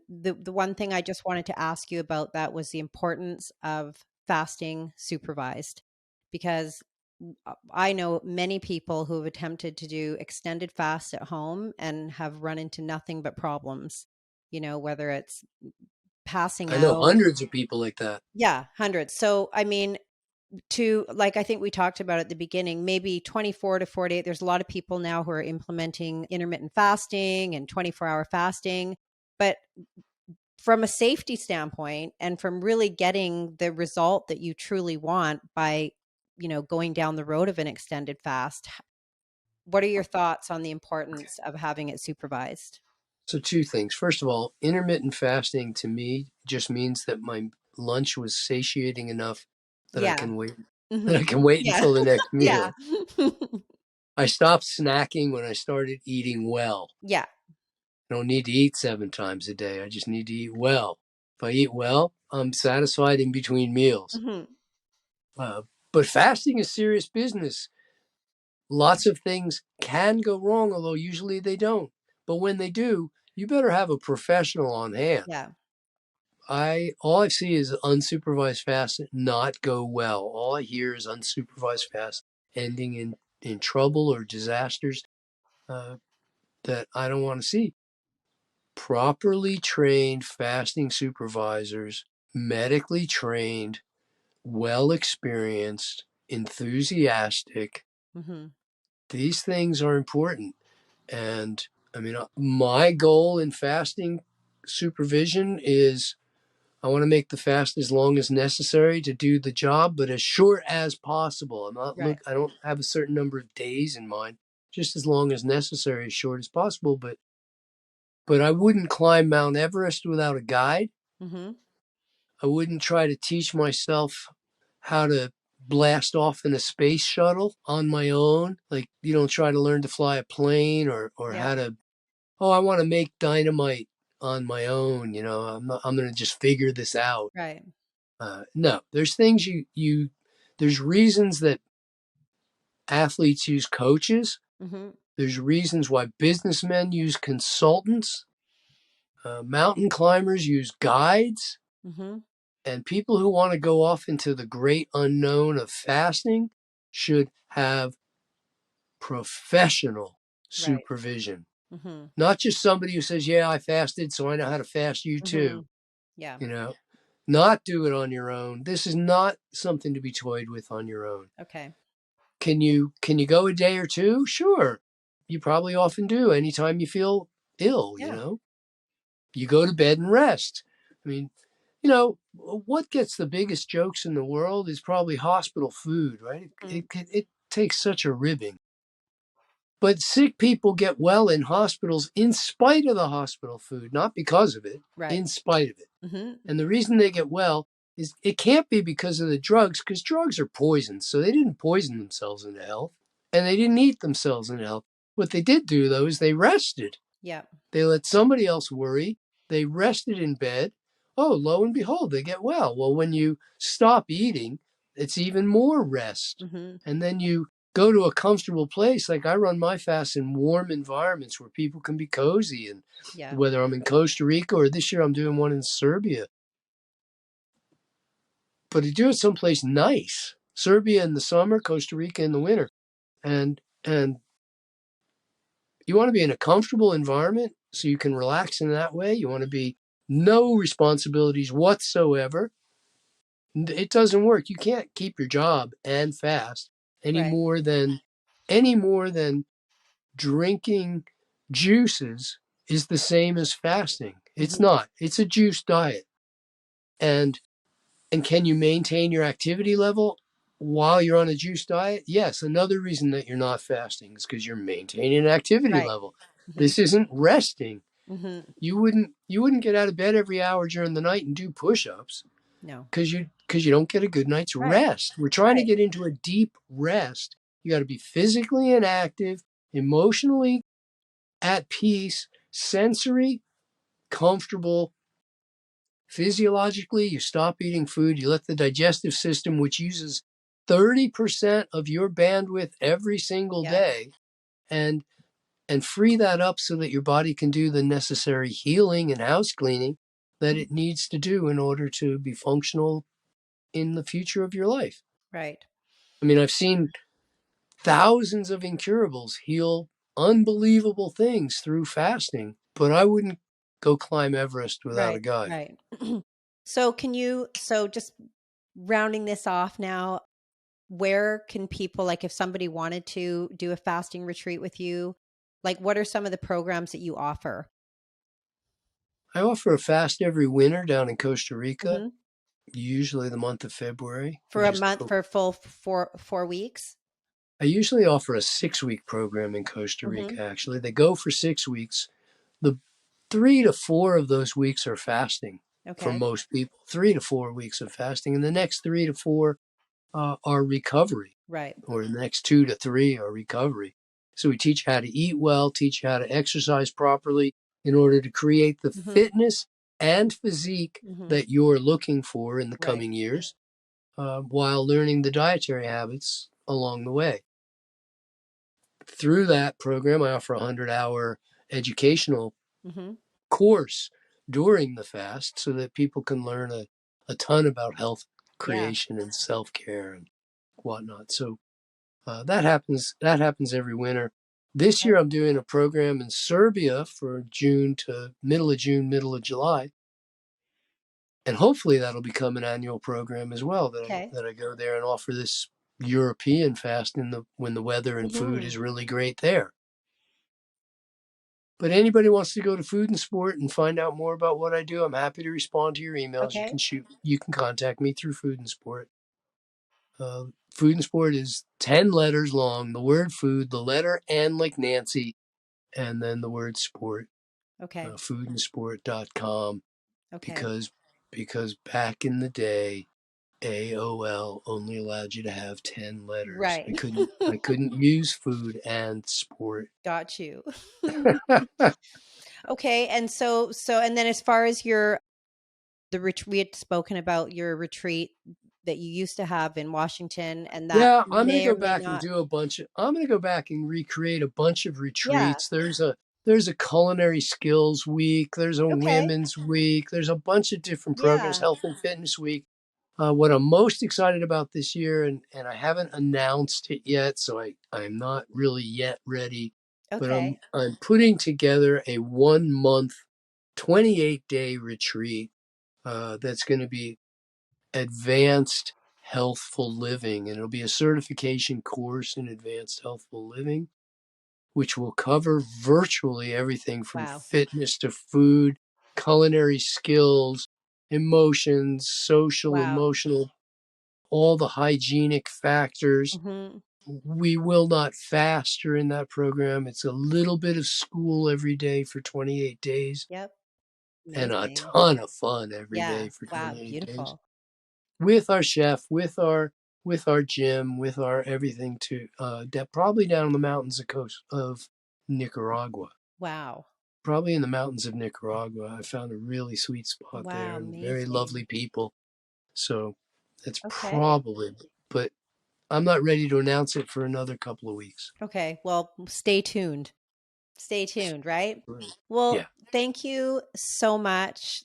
the one thing I just wanted to ask you about that was the importance of fasting supervised, because I know many people who have attempted to do extended fasts at home and have run into nothing but problems, whether it's passing I know out. hundreds of people like that. Yeah, hundreds. So, I mean, like I think we talked about at the beginning, maybe 24 to 48. There's a lot of people now who are implementing intermittent fasting and 24-hour fasting. But from a safety standpoint and from really getting the result that you truly want by, going down the road of an extended fast, what are your thoughts on the importance of having it supervised? So two things. First of all, intermittent fasting to me just means that my lunch was satiating enough that I Yeah. can wait that Hmm. I can wait Yeah. until the next Yeah. meal. I stopped snacking when I started eating well. Yeah. I don't need to eat 7 times a day. I just need to eat well. If I eat well, I'm satisfied in between meals. Hmm. But fasting is serious business. Lots of things can go wrong, although usually they don't. But when they do, you better have a professional on hand. Yeah. All I see is unsupervised fast not go well. All I hear is unsupervised fast ending in trouble or disasters that I don't want to see. Properly trained fasting supervisors, medically trained, well experienced, enthusiastic. Mm-hmm. These things are important. And I mean, my goal in fasting supervision is I want to make the fast as long as necessary to do the job, but as short as possible. Right. I don't have a certain number of days in mind, just as long as necessary, as short as possible. But I wouldn't climb Mount Everest without a guide. Mm-hmm. I wouldn't try to teach myself how to blast off in a space shuttle on my own. Like, you don't try to learn to fly a plane or Yeah. how to, oh, I want to make dynamite on my own. I'm going to just figure this out. Right. No, there's things there's reasons that athletes use coaches. Mm-hmm. There's reasons why businessmen use consultants. Mountain climbers use guides. Mm-hmm. And people who want to go off into the great unknown of fasting should have professional supervision. Right. Mm-hmm. Not just somebody who says, yeah, I fasted, so I know how to fast, you too. Mm-hmm. Yeah. Not do it on your own. This is not something to be toyed with on your own. Okay. Can you go a day or two? Sure. You probably often do anytime you feel ill, Yeah. You go to bed and rest. I mean, what gets the biggest jokes in the world is probably hospital food, right? It takes such a ribbing. But sick people get well in hospitals in spite of the hospital food, not because of it, Right. in spite of it. Mm-hmm. And the reason they get well is it can't be because of the drugs, because drugs are poisons. So they didn't poison themselves into health, and they didn't eat themselves into health. What they did do, though, is they rested. Yeah. They let somebody else worry. They rested in bed. Oh, lo and behold, they get well. Well, when you stop eating, it's even more rest. Mm-hmm. And then you go to a comfortable place. Like I run my fasts in warm environments where people can be cozy. And whether I'm in Costa Rica or this year I'm doing one in Serbia. But to do it someplace nice. Serbia in the summer, Costa Rica in the winter. And you want to be in a comfortable environment so you can relax in that way. You want to be no responsibilities whatsoever. It doesn't work. You can't keep your job and fast any more than drinking juices is the same as fasting. It's not. It's a juice diet. And can you maintain your activity level while you're on a juice diet? Yes. Another reason that you're not fasting is because you're maintaining an activity level. Mm-hmm. This isn't resting. Mm-hmm. You wouldn't get out of bed every hour during the night and do push-ups. No. Because you don't get a good night's rest. We're trying to get into a deep rest. You got to be physically inactive, emotionally at peace, sensory, comfortable. Physiologically, you stop eating food. You let the digestive system, which uses 30% of your bandwidth every single day, and free that up so that your body can do the necessary healing and house cleaning that it needs to do in order to be functional in the future of your life. Right. I mean, I've seen thousands of incurables heal unbelievable things through fasting, but I wouldn't go climb Everest without a guide. Right. So just rounding this off now, where can people, like if somebody wanted to do a fasting retreat with you, like what are some of the programs that you offer? I offer a fast every winter down in Costa Rica, usually the month of February. For a month, for a full 4 weeks? I usually offer a 6-week program in Costa Rica, actually. They go for 6 weeks. The 3 to 4 of those weeks are fasting for most people. 3 to 4 weeks of fasting. And the next 3 to 4 are recovery. Right. Or the next 2 to 3 are recovery. So we teach you how to eat well, teach you how to exercise properly in order to create the fitness and physique that you're looking for in the coming years. while learning the dietary habits along the way. Through that program, I offer a 100-hour educational Mm-hmm. course during the fast so that people can learn a ton about health Yeah. creation and self-care and whatnot. So that happens every winter. This year I'm doing a program in Serbia for June to middle of June, middle of July. And hopefully that'll become an annual program as well, Okay. that I go there and offer this European fast when the weather and food is really great there. But anybody wants to go to Food and Sport and find out more about what I do, I'm happy to respond to your emails. Okay. You can contact me through Food and Sport. Food and Sport is 10 letters long. The word food, the letter N like Nancy, and then the word sport. Okay. Foodandsport.com. Okay. Because back in the day, AOL only allowed you to have 10 letters. Right. I couldn't use food and sport. Got you. Okay. And and then as far as we had spoken about your retreat that you used to have in Washington, and that Yeah, I'm going to may or go may back and not. I'm going to go back and recreate a bunch of Yeah. retreats. There's a culinary skills week. There's a Okay. women's week. There's a bunch of different programs, Yeah. health and fitness week. What I'm most excited about this year, and I haven't announced it yet, so I'm not really yet ready, but Okay. I'm putting together a 1 month, 28-day retreat that's going to be advanced healthful living, and it'll be a certification course in advanced healthful living, which will cover virtually everything from Wow. fitness to food, culinary skills, emotions, social, Wow. emotional, all the hygienic factors. Mm-hmm. We will not fast during that program. It's a little bit of school every day for 28 days Yep. and a Amazing. ton of fun every Yeah. day for Wow. 28 days. Beautiful. With our chef, with our gym, with our everything to probably down in the mountains of Nicaragua. Wow. Probably in the mountains of Nicaragua. I found a really sweet spot there Wow. and very Amazing. lovely people. So that's Okay. probably, but I'm not ready to announce it for another couple of weeks. Okay. Well, stay tuned. Stay tuned, right? Right. Well, Yeah. thank you so much.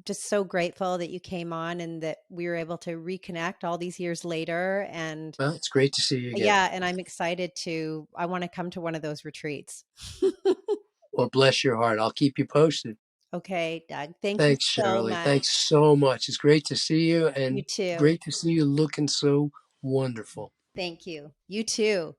Just so grateful that you came on and that we were able to reconnect all these years later. And Well, it's great to see you again. yeah, and I'm excited I want to come to one of those retreats. Well, bless your heart. I'll keep you posted. Okay, Doug. Thank you Thanks, so Shirley. much. Thanks so much. It's great to see you You and too. great to see you looking so wonderful. Thank you. You too.